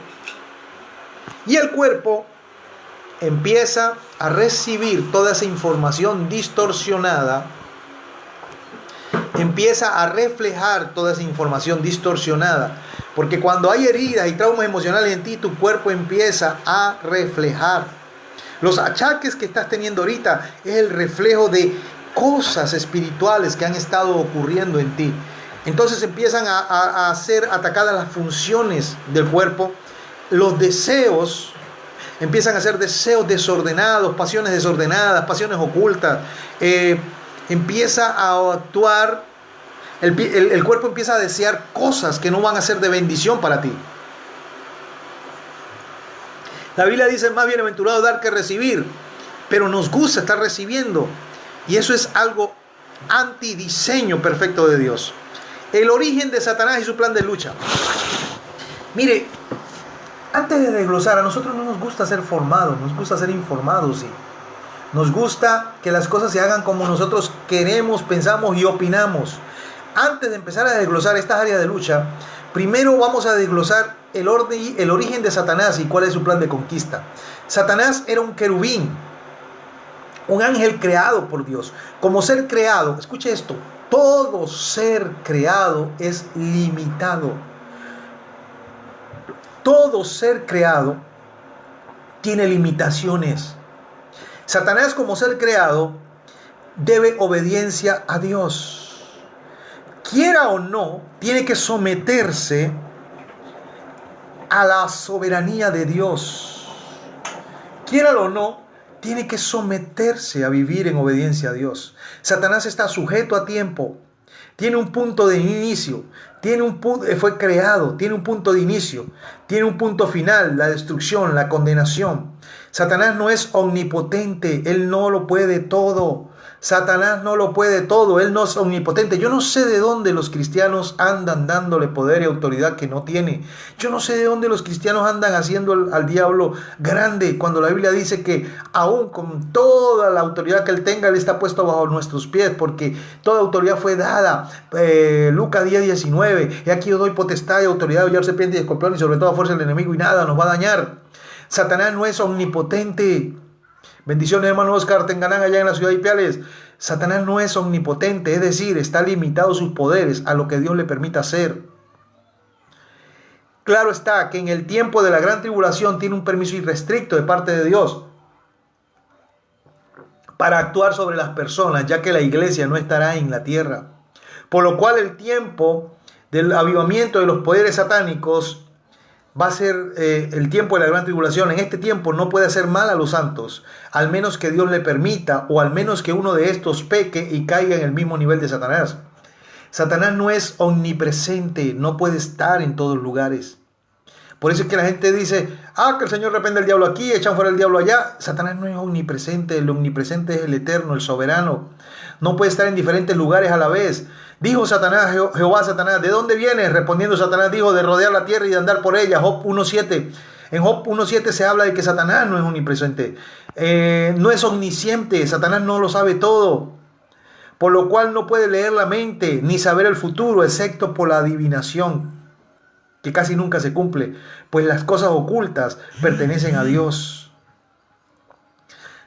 Y el cuerpo empieza a recibir toda esa información distorsionada, empieza a reflejar toda esa información distorsionada, porque cuando hay heridas y traumas emocionales en ti, tu cuerpo empieza a reflejar. Los achaques que estás teniendo ahorita es el reflejo de cosas espirituales que han estado ocurriendo en ti. Entonces empiezan a ser atacadas las funciones del cuerpo, los deseos empiezan a ser deseos desordenados, pasiones desordenadas, pasiones ocultas, empieza a actuar, el cuerpo empieza a desear cosas que no van a ser de bendición para ti. La Biblia dice: más bienaventurado dar que recibir, pero nos gusta estar recibiendo. Y eso es algo antidiseño perfecto de Dios. El origen de Satanás y su plan de lucha. Mire, antes de desglosar, a nosotros no nos gusta ser formados, nos gusta ser informados, sí. Nos gusta que las cosas se hagan como nosotros queremos, pensamos y opinamos. Antes de empezar a desglosar estas áreas de lucha, primero vamos a desglosar el origen de Satanás y cuál es su plan de conquista. Satanás era un querubín, un ángel creado por Dios. Como ser creado, escuche esto, todo ser creado es limitado. Todo ser creado tiene limitaciones. Satanás, como ser creado, debe obediencia a Dios. Quiera o no, tiene que someterse a la soberanía de Dios. Quiera o no, tiene que someterse a vivir en obediencia a Dios. Satanás está sujeto a tiempo. Tiene un punto de inicio. Fue creado. Tiene un punto de inicio. Tiene un punto final. La destrucción, la condenación. Satanás no es omnipotente. Él no lo puede todo. Satanás no lo puede todo. Él no es omnipotente. Yo no sé de dónde los cristianos andan dándole poder y autoridad que no tiene. Yo no sé de dónde los cristianos andan haciendo al diablo grande, cuando la Biblia dice que aún con toda la autoridad que él tenga, él está puesto bajo nuestros pies, porque toda autoridad fue dada. Lucas 10:19. Y aquí yo doy potestad y autoridad de hollar serpientes y escorpiones y sobre toda fuerza del enemigo, y nada nos va a dañar. Satanás no es omnipotente. Bendiciones, hermano Oscar Tenganán, allá en la ciudad de Ipiales. Satanás no es omnipotente, es decir, está limitado sus poderes a lo que Dios le permita hacer. Claro está que en el tiempo de la gran tribulación tiene un permiso irrestricto de parte de Dios para actuar sobre las personas, ya que la iglesia no estará en la tierra. Por lo cual el tiempo del avivamiento de los poderes satánicos va a ser el tiempo de la gran tribulación. En este tiempo no puede hacer mal a los santos, al menos que Dios le permita, o al menos que uno de estos peque y caiga en el mismo nivel de Satanás. Satanás no es omnipresente, no puede estar en todos lugares. Por eso es que la gente dice: que el Señor reprende al diablo aquí, echan fuera el diablo allá. Satanás no es omnipresente. El omnipresente es el eterno, el soberano. No puede estar en diferentes lugares a la vez. Dijo Satanás, Jehová a Satanás: ¿de dónde vienes? Respondiendo Satanás dijo: de rodear la tierra y de andar por ella. Job 1:7. En Job 1:7 se habla de que Satanás no es omnipresente. No es omnisciente. Satanás no lo sabe todo. Por lo cual no puede leer la mente ni saber el futuro, excepto por la adivinación, que casi nunca se cumple, pues las cosas ocultas pertenecen a Dios.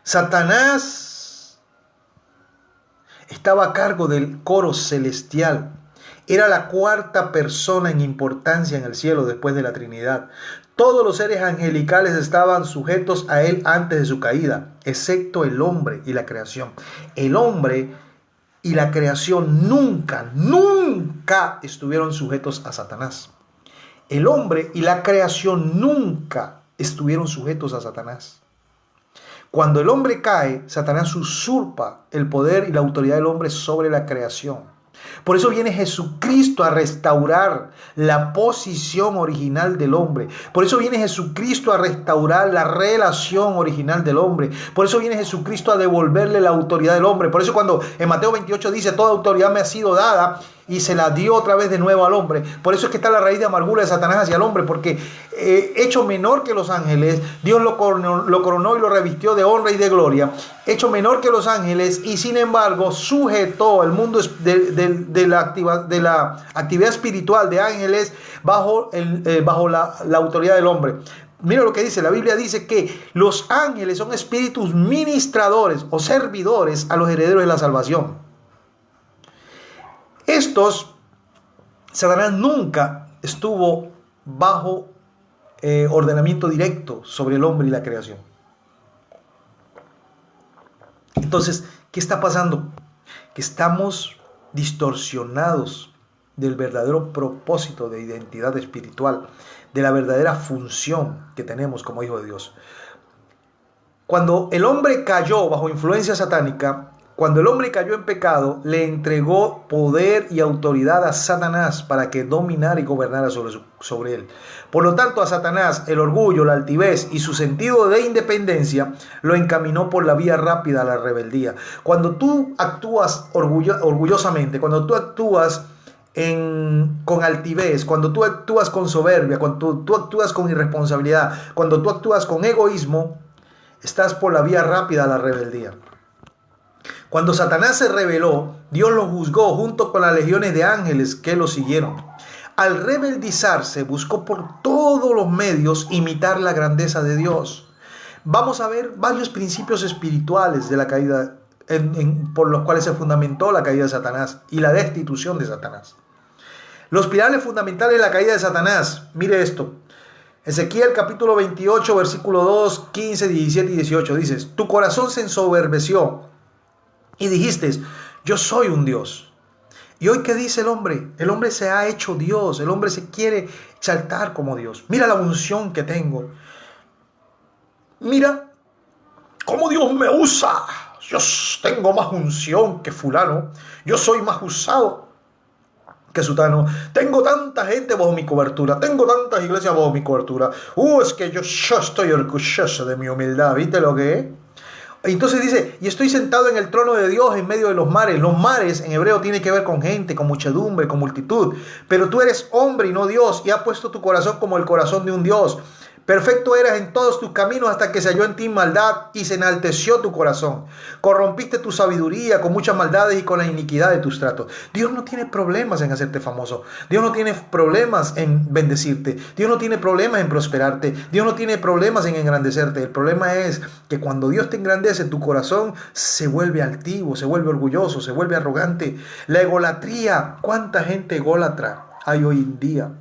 Satanás estaba a cargo del coro celestial Era la cuarta persona en importancia en el cielo después de la Trinidad. Todos los seres angelicales estaban sujetos a él antes de su caída, excepto el hombre y la creación. El hombre y la creación nunca estuvieron sujetos a Satanás. El hombre y la creación nunca estuvieron sujetos a Satanás. Cuando el hombre cae, Satanás usurpa el poder y la autoridad del hombre sobre la creación. Por eso viene Jesucristo a restaurar la posición original del hombre. Por eso viene Jesucristo a restaurar la relación original del hombre. Por eso viene Jesucristo a devolverle la autoridad del hombre. Por eso cuando en Mateo 28 dice, toda autoridad me ha sido dada, y se la dio otra vez de nuevo al hombre. Por eso es que está la raíz de amargura de Satanás hacia el hombre, porque hecho menor que los ángeles, Dios lo coronó y lo revistió de honra y de gloria. Hecho menor que los ángeles, y sin embargo sujetó el mundo de la actividad espiritual de ángeles bajo la autoridad del hombre. Mira lo que dice, la Biblia dice que los ángeles son espíritus ministradores o servidores a los herederos de la salvación. Satanás nunca estuvo bajo ordenamiento directo sobre el hombre y la creación. Entonces, ¿qué está pasando? Que estamos distorsionados del verdadero propósito de identidad espiritual, de la verdadera función que tenemos como hijos de Dios. Cuando el hombre cayó bajo influencia satánica, cuando el hombre cayó en pecado, le entregó poder y autoridad a Satanás para que dominara y gobernara sobre él. Por lo tanto, a Satanás el orgullo, la altivez y su sentido de independencia lo encaminó por la vía rápida a la rebeldía. Cuando tú actúas orgullosamente, cuando tú actúas con altivez, cuando tú actúas con soberbia, cuando tú actúas con irresponsabilidad, cuando tú actúas con egoísmo, estás por la vía rápida a la rebeldía. Cuando Satanás se rebeló, Dios lo juzgó junto con las legiones de ángeles que lo siguieron. Al rebeldizarse, buscó por todos los medios imitar la grandeza de Dios. Vamos a ver varios principios espirituales de la caída, por los cuales se fundamentó la caída de Satanás y la destitución de Satanás. Los pilares fundamentales de la caída de Satanás, mire esto. Ezequiel capítulo 28, versículo 2, 15, 17 y 18, dices, tu corazón se ensoberbeció y dijiste, yo soy un Dios. ¿Y hoy qué dice el hombre? El hombre se ha hecho Dios, el hombre se quiere exaltar como Dios. Mira la unción que tengo. Mira cómo Dios me usa. Yo tengo más unción que fulano. Yo soy más usado que sutano. Tengo tanta gente bajo mi cobertura. Tengo tantas iglesias bajo mi cobertura. Es que yo estoy orgulloso de mi humildad. ¿Viste lo que es? Entonces dice, y estoy sentado en el trono de Dios en medio de los mares. Los mares en hebreo tiene que ver con gente, con muchedumbre, con multitud. Pero tú eres hombre y no Dios, y has puesto tu corazón como el corazón de un Dios. Perfecto eras en todos tus caminos hasta que se halló en ti maldad y se enalteció tu corazón. Corrompiste tu sabiduría con muchas maldades y con la iniquidad de tus tratos. Dios no tiene problemas en hacerte famoso. Dios no tiene problemas en bendecirte. Dios no tiene problemas en prosperarte. Dios no tiene problemas en engrandecerte. El problema es que cuando Dios te engrandece, tu corazón se vuelve altivo, se vuelve orgulloso, se vuelve arrogante. La egolatría. ¿Cuánta gente ególatra hay hoy en día?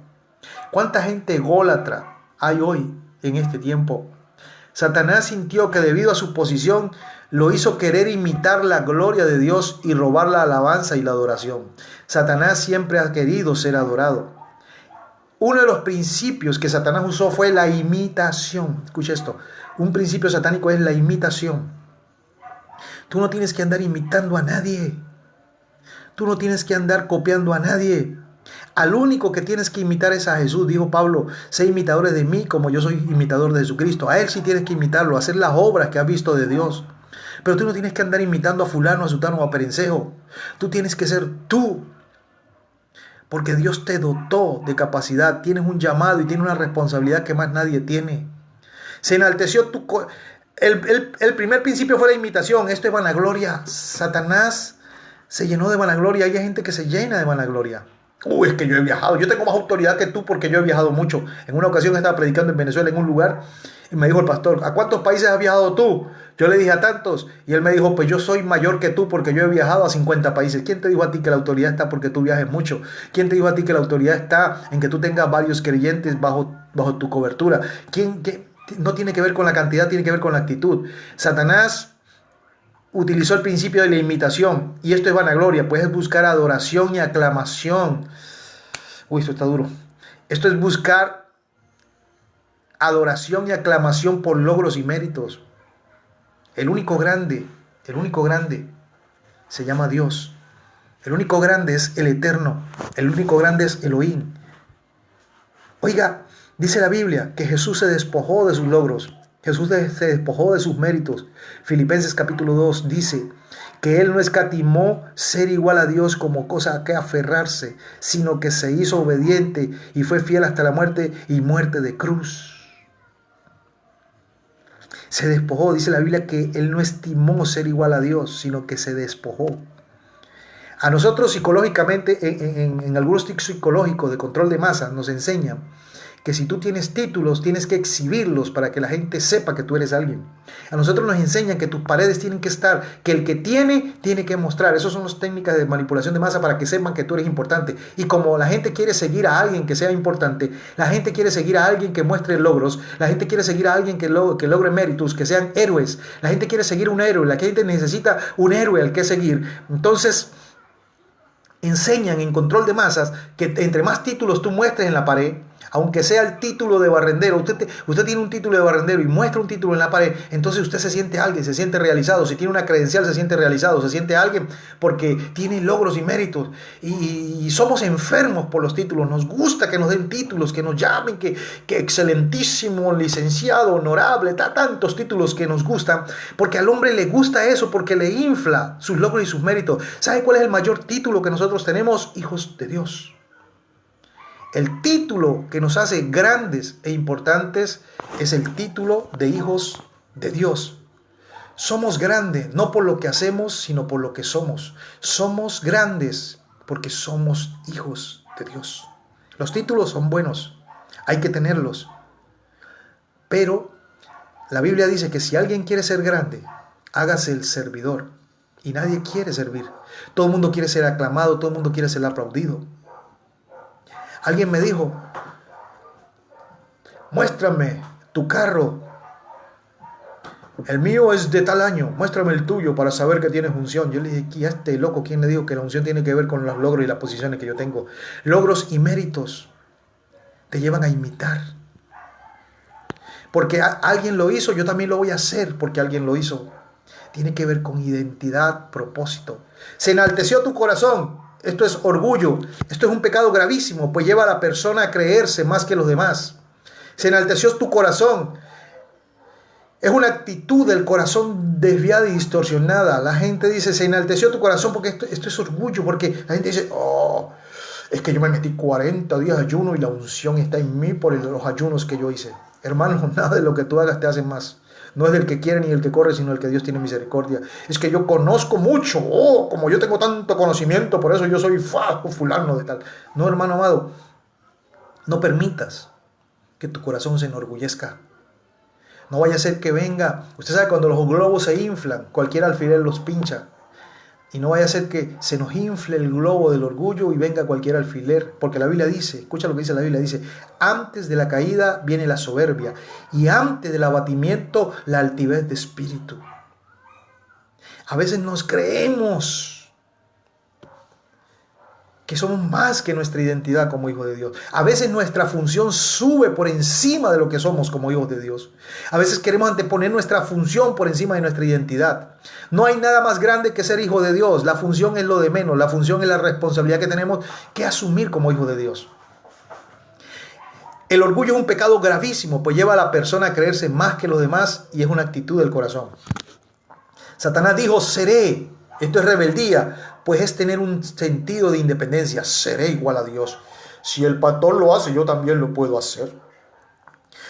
¿Cuánta gente ególatra hay hoy en este tiempo? Satanás sintió que debido a su posición lo hizo querer imitar la gloria de Dios y robar la alabanza y la adoración. Satanás siempre ha querido ser adorado. Uno de los principios que Satanás usó fue la imitación. Escucha esto, un principio satánico es la imitación. Tú no tienes que andar imitando a nadie. Tú no tienes que andar copiando a nadie. Al único que tienes que imitar es a Jesús, dijo Pablo, sé imitadores de mí como yo soy imitador de Jesucristo. A Él sí tienes que imitarlo, hacer las obras que has visto de Dios. Pero tú no tienes que andar imitando a fulano, a sutano o a perencejo. Tú tienes que ser tú. Porque Dios te dotó de capacidad, tienes un llamado y tienes una responsabilidad que más nadie tiene. Se enalteció el primer principio fue la imitación, esto es vanagloria. Satanás se llenó de vanagloria, hay gente que se llena de vanagloria. Es que yo he viajado, yo tengo más autoridad que tú porque yo he viajado mucho. En una ocasión estaba predicando en Venezuela en un lugar y me dijo el pastor, ¿a cuántos países has viajado tú? yo le dije a tantos, y él me dijo, pues yo soy mayor que tú porque yo he viajado a 50 países. ¿Quién te dijo a ti que la autoridad está porque tú viajes mucho? ¿Quién te dijo a ti que la autoridad está en que tú tengas varios creyentes bajo tu cobertura? No tiene que ver con la cantidad, tiene que ver con la actitud. Satanás utilizó el principio de la imitación, y esto es vanagloria, pues es buscar adoración y aclamación. Uy, esto está duro. Esto es buscar adoración y aclamación por logros y méritos. El único grande se llama Dios. El único grande es el Eterno. El único grande es Elohim. Oiga, dice la Biblia que Jesús se despojó de sus logros. Jesús se despojó de sus méritos. Filipenses capítulo 2 dice que Él no escatimó ser igual a Dios como cosa a que aferrarse, sino que se hizo obediente y fue fiel hasta la muerte y muerte de cruz. Se despojó, dice la Biblia que Él no estimó ser igual a Dios, sino que se despojó. A nosotros psicológicamente, en algunos tips psicológicos de control de masa, nos enseñan que si tú tienes títulos, tienes que exhibirlos para que la gente sepa que tú eres alguien. A nosotros nos enseñan que tus paredes tienen que estar, que el que tiene que mostrar. Esas son las técnicas de manipulación de masa para que sepan que tú eres importante. Y como la gente quiere seguir a alguien que sea importante, la gente quiere seguir a alguien que muestre logros, la gente quiere seguir a alguien que logre méritos, que sean héroes. La gente quiere seguir un héroe, la gente necesita un héroe al que seguir. Entonces, enseñan en control de masas que entre más títulos tú muestres en la pared, aunque sea el título de barrendero, usted tiene un título de barrendero y muestra un título en la pared, entonces usted se siente alguien, se siente realizado. Si tiene una credencial, se siente realizado, se siente alguien porque tiene logros y méritos. Y somos enfermos por los títulos, nos gusta que nos den títulos, que nos llamen, que excelentísimo, licenciado, honorable, tantos títulos que nos gustan, porque al hombre le gusta eso, porque le infla sus logros y sus méritos. ¿Sabe cuál es el mayor título que nosotros tenemos? Hijos de Dios. El título que nos hace grandes e importantes es el título de hijos de Dios. Somos grandes no por lo que hacemos, sino por lo que somos. Somos grandes porque somos hijos de Dios. Los títulos son buenos, hay que tenerlos. Pero la Biblia dice que si alguien quiere ser grande, hágase el servidor. Y nadie quiere servir. Todo el mundo quiere ser aclamado, todo el mundo quiere ser aplaudido. Alguien me dijo, muéstrame tu carro. El mío es de tal año, muéstrame el tuyo para saber que tienes unción. Yo le dije, ¿y a este loco quién le dijo que la unción tiene que ver con los logros y las posiciones que yo tengo? Logros y méritos te llevan a imitar. Porque alguien lo hizo, yo también lo voy a hacer porque alguien lo hizo. Tiene que ver con identidad, propósito. Se enalteció tu corazón. Esto es orgullo, esto es un pecado gravísimo, pues lleva a la persona a creerse más que los demás. Se enalteció tu corazón. Es una actitud del corazón desviada y distorsionada. La gente dice, se enalteció tu corazón porque esto es orgullo, porque la gente dice, oh, es que yo me metí 40 días de ayuno y la unción está en mí por los ayunos que yo hice. Hermano, nada de lo que tú hagas te hace más. No es del que quiere ni el que corre, sino el que Dios tiene misericordia. Es que yo conozco mucho. Oh, como yo tengo tanto conocimiento, por eso yo soy fulano de tal. No, hermano amado. No permitas que tu corazón se enorgullezca. No vaya a ser que venga. Usted sabe, cuando los globos se inflan, cualquier alfiler los pincha. Y no vaya a ser que se nos infle el globo del orgullo y venga cualquier alfiler. Porque la Biblia dice, escucha lo que dice la Biblia, dice, antes de la caída viene la soberbia y antes del abatimiento la altivez de espíritu. A veces nos creemos que somos más que nuestra identidad como hijos de Dios. A veces nuestra función sube por encima de lo que somos como hijos de Dios. A veces queremos anteponer nuestra función por encima de nuestra identidad. No hay nada más grande que ser hijo de Dios. La función es lo de menos. La función es la responsabilidad que tenemos que asumir como hijos de Dios. El orgullo es un pecado gravísimo, pues lleva a la persona a creerse más que los demás y es una actitud del corazón. Satanás dijo, seré. Esto es rebeldía, pues es tener un sentido de independencia. Seré igual a Dios. Si el pastor lo hace, yo también lo puedo hacer.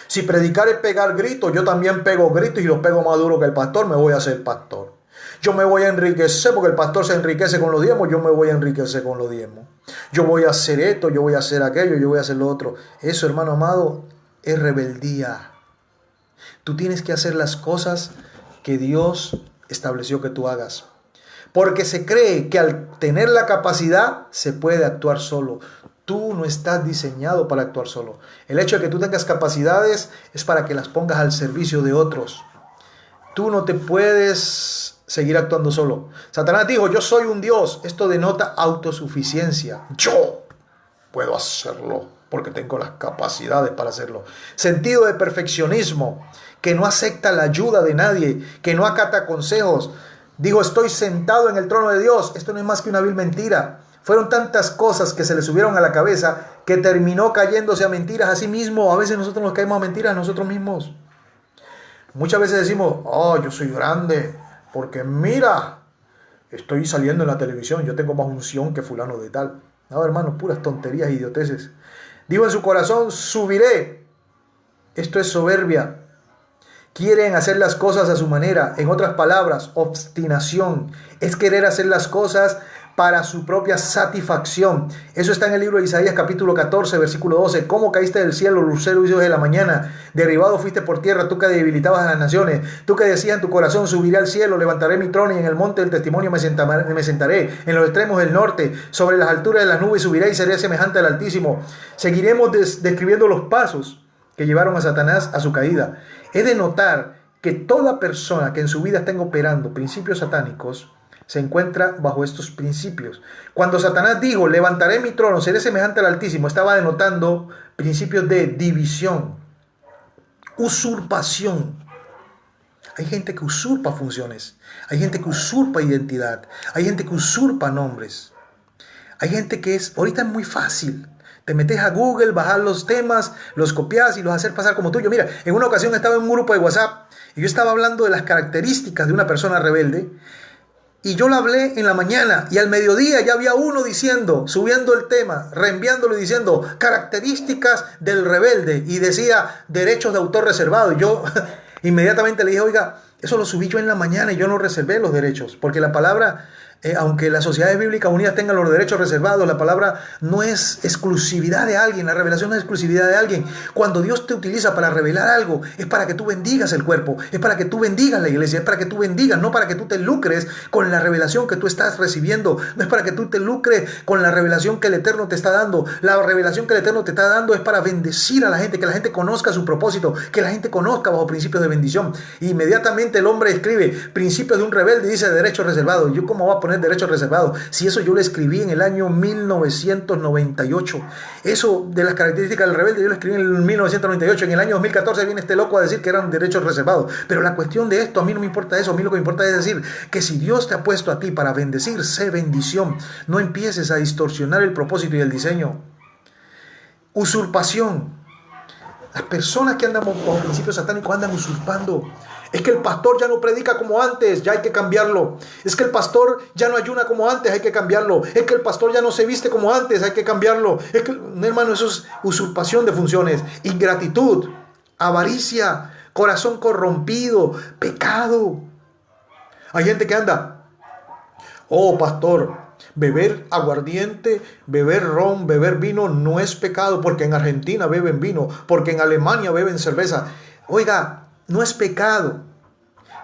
Si predicar es pegar gritos, yo también pego gritos y los pego más duro que el pastor, me voy a hacer pastor. Yo me voy a enriquecer porque el pastor se enriquece con los diezmos, yo me voy a enriquecer con los diezmos. Yo voy a hacer esto, yo voy a hacer aquello, yo voy a hacer lo otro. Eso, hermano amado, es rebeldía. Tú tienes que hacer las cosas que Dios estableció que tú hagas. Porque se cree que al tener la capacidad se puede actuar solo. Tú no estás diseñado para actuar solo. El hecho de que tú tengas capacidades es para que las pongas al servicio de otros. Tú no te puedes seguir actuando solo. Satanás dijo, yo soy un Dios. Esto denota autosuficiencia. Yo puedo hacerlo porque tengo las capacidades para hacerlo. Sentido de perfeccionismo, que no acepta la ayuda de nadie, que no acata consejos. Dijo, estoy sentado en el trono de Dios. Esto no es más que una vil mentira. Fueron tantas cosas que se le subieron a la cabeza que terminó cayéndose a mentiras a sí mismo. A veces nosotros nos caemos a mentiras a nosotros mismos. Muchas veces decimos, oh, yo soy grande, porque mira, estoy saliendo en la televisión, yo tengo más unción que fulano de tal. No, hermano, puras tonterías e idioteces. Dijo en su corazón, subiré. Esto es soberbia. Quieren hacer las cosas a su manera. En otras palabras, obstinación. Es querer hacer las cosas para su propia satisfacción. Eso está en el libro de Isaías capítulo 14, versículo 12. ¿Cómo caíste del cielo, lucero y de la mañana? Derribado fuiste por tierra, tú que debilitabas a las naciones. Tú que decías en tu corazón, subiré al cielo, levantaré mi trono y en el monte del testimonio me sentaré. En los extremos del norte, sobre las alturas de las nubes subiré y seré semejante al Altísimo. Seguiremos describiendo los pasos que llevaron a Satanás a su caída. Es de notar que toda persona que en su vida estén operando principios satánicos se encuentra bajo estos principios. Cuando Satanás dijo, levantaré mi trono, seré semejante al Altísimo, estaba denotando principios de división, usurpación. Hay gente que usurpa funciones, hay gente que usurpa identidad, hay gente que usurpa nombres. Hay gente que ahorita es muy fácil. Te metes a Google, bajas los temas, los copias y los haces pasar como tuyo. Mira, en una ocasión estaba en un grupo de WhatsApp y yo estaba hablando de las características de una persona rebelde. Y yo lo hablé en la mañana y al mediodía ya había uno diciendo, subiendo el tema, reenviándolo y diciendo características del rebelde y decía derechos de autor reservado. Y yo inmediatamente le dije, oiga, eso lo subí yo en la mañana y yo no reservé los derechos, porque la palabra, aunque las sociedades bíblicas unidas tengan los derechos reservados, la palabra no es exclusividad de alguien, la revelación no es exclusividad de alguien. Cuando Dios te utiliza para revelar algo, es para que tú bendigas el cuerpo, es para que tú bendigas la iglesia, es para que tú bendigas, no para que tú te lucres con la revelación que tú estás recibiendo, no es para que tú te lucres con la revelación que el Eterno te está dando. La revelación que el Eterno te está dando es para bendecir a la gente, que la gente conozca su propósito, que la gente conozca bajo principios de bendición. Y inmediatamente el hombre escribe principios de un rebelde y dice derechos reservados. ¿Yo cómo voy a poner derechos reservados? Si eso yo lo escribí en el año 1998. Eso de las características del rebelde yo lo escribí en el 1998. En el año 2014 viene este loco a decir que eran derechos reservados. Pero la cuestión de esto, a mí no me importa eso. A mí lo que me importa es decir que si Dios te ha puesto a ti para bendecir, sé bendición. No empieces a distorsionar el propósito y el diseño. Usurpación. Las personas que andan bajo principios satánicos andan usurpando. Es que el pastor ya no predica como antes, ya hay que cambiarlo. Es que el pastor ya no ayuna como antes, hay que cambiarlo. Es que el pastor ya no se viste como antes, hay que cambiarlo. Es que, hermano, eso es usurpación de funciones, ingratitud, avaricia, corazón corrompido, pecado. Hay gente que anda, oh pastor, beber aguardiente, beber ron, beber vino no es pecado, porque en Argentina beben vino, porque en Alemania beben cerveza. Oiga, no es pecado,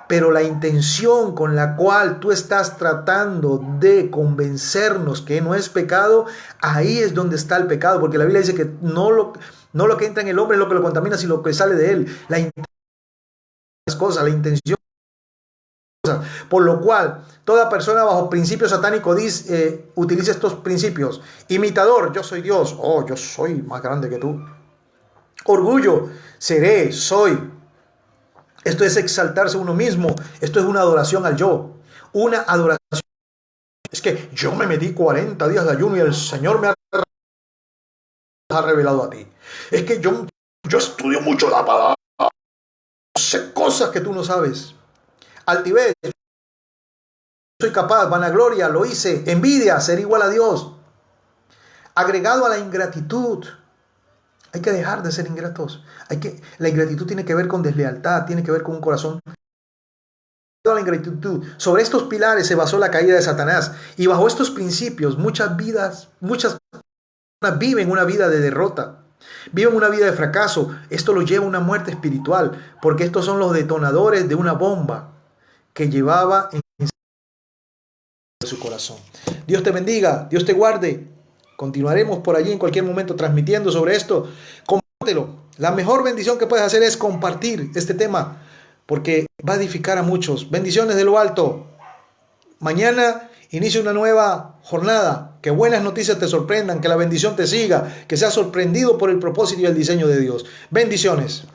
pero la intención con la cual tú estás tratando de convencernos que no es pecado, ahí es donde está el pecado, porque la Biblia dice que no lo que entra en el hombre es lo que lo contamina, sino lo que sale de él. La intención. Por lo cual, toda persona bajo principio satánico utiliza estos principios. Imitador, yo soy Dios. Oh, yo soy más grande que tú. Orgullo, seré, soy. Esto es exaltarse uno mismo. Esto es una adoración al yo. Una adoración. Es que yo me metí 40 días de ayuno y el Señor me ha revelado a ti. Es que yo estudio mucho la palabra. Sé cosas que tú no sabes. Altivez, soy capaz, vanagloria, lo hice, envidia, ser igual a Dios. Agregado a la ingratitud. Hay que dejar de ser ingratos. La ingratitud tiene que ver con deslealtad, tiene que ver con un corazón. La ingratitud. Sobre estos pilares se basó la caída de Satanás. Y bajo estos principios, muchas personas viven una vida de derrota. Viven una vida de fracaso. Esto lo lleva a una muerte espiritual, porque estos son los detonadores de una bomba. que llevaba en su corazón. Dios te bendiga, Dios te guarde. Continuaremos por allí en cualquier momento transmitiendo sobre esto. Compártelo. La mejor bendición que puedes hacer es compartir este tema, porque va a edificar a muchos. Bendiciones de lo alto. Mañana inicia una nueva jornada. Que buenas noticias te sorprendan, que la bendición te siga, que seas sorprendido por el propósito y el diseño de Dios. Bendiciones.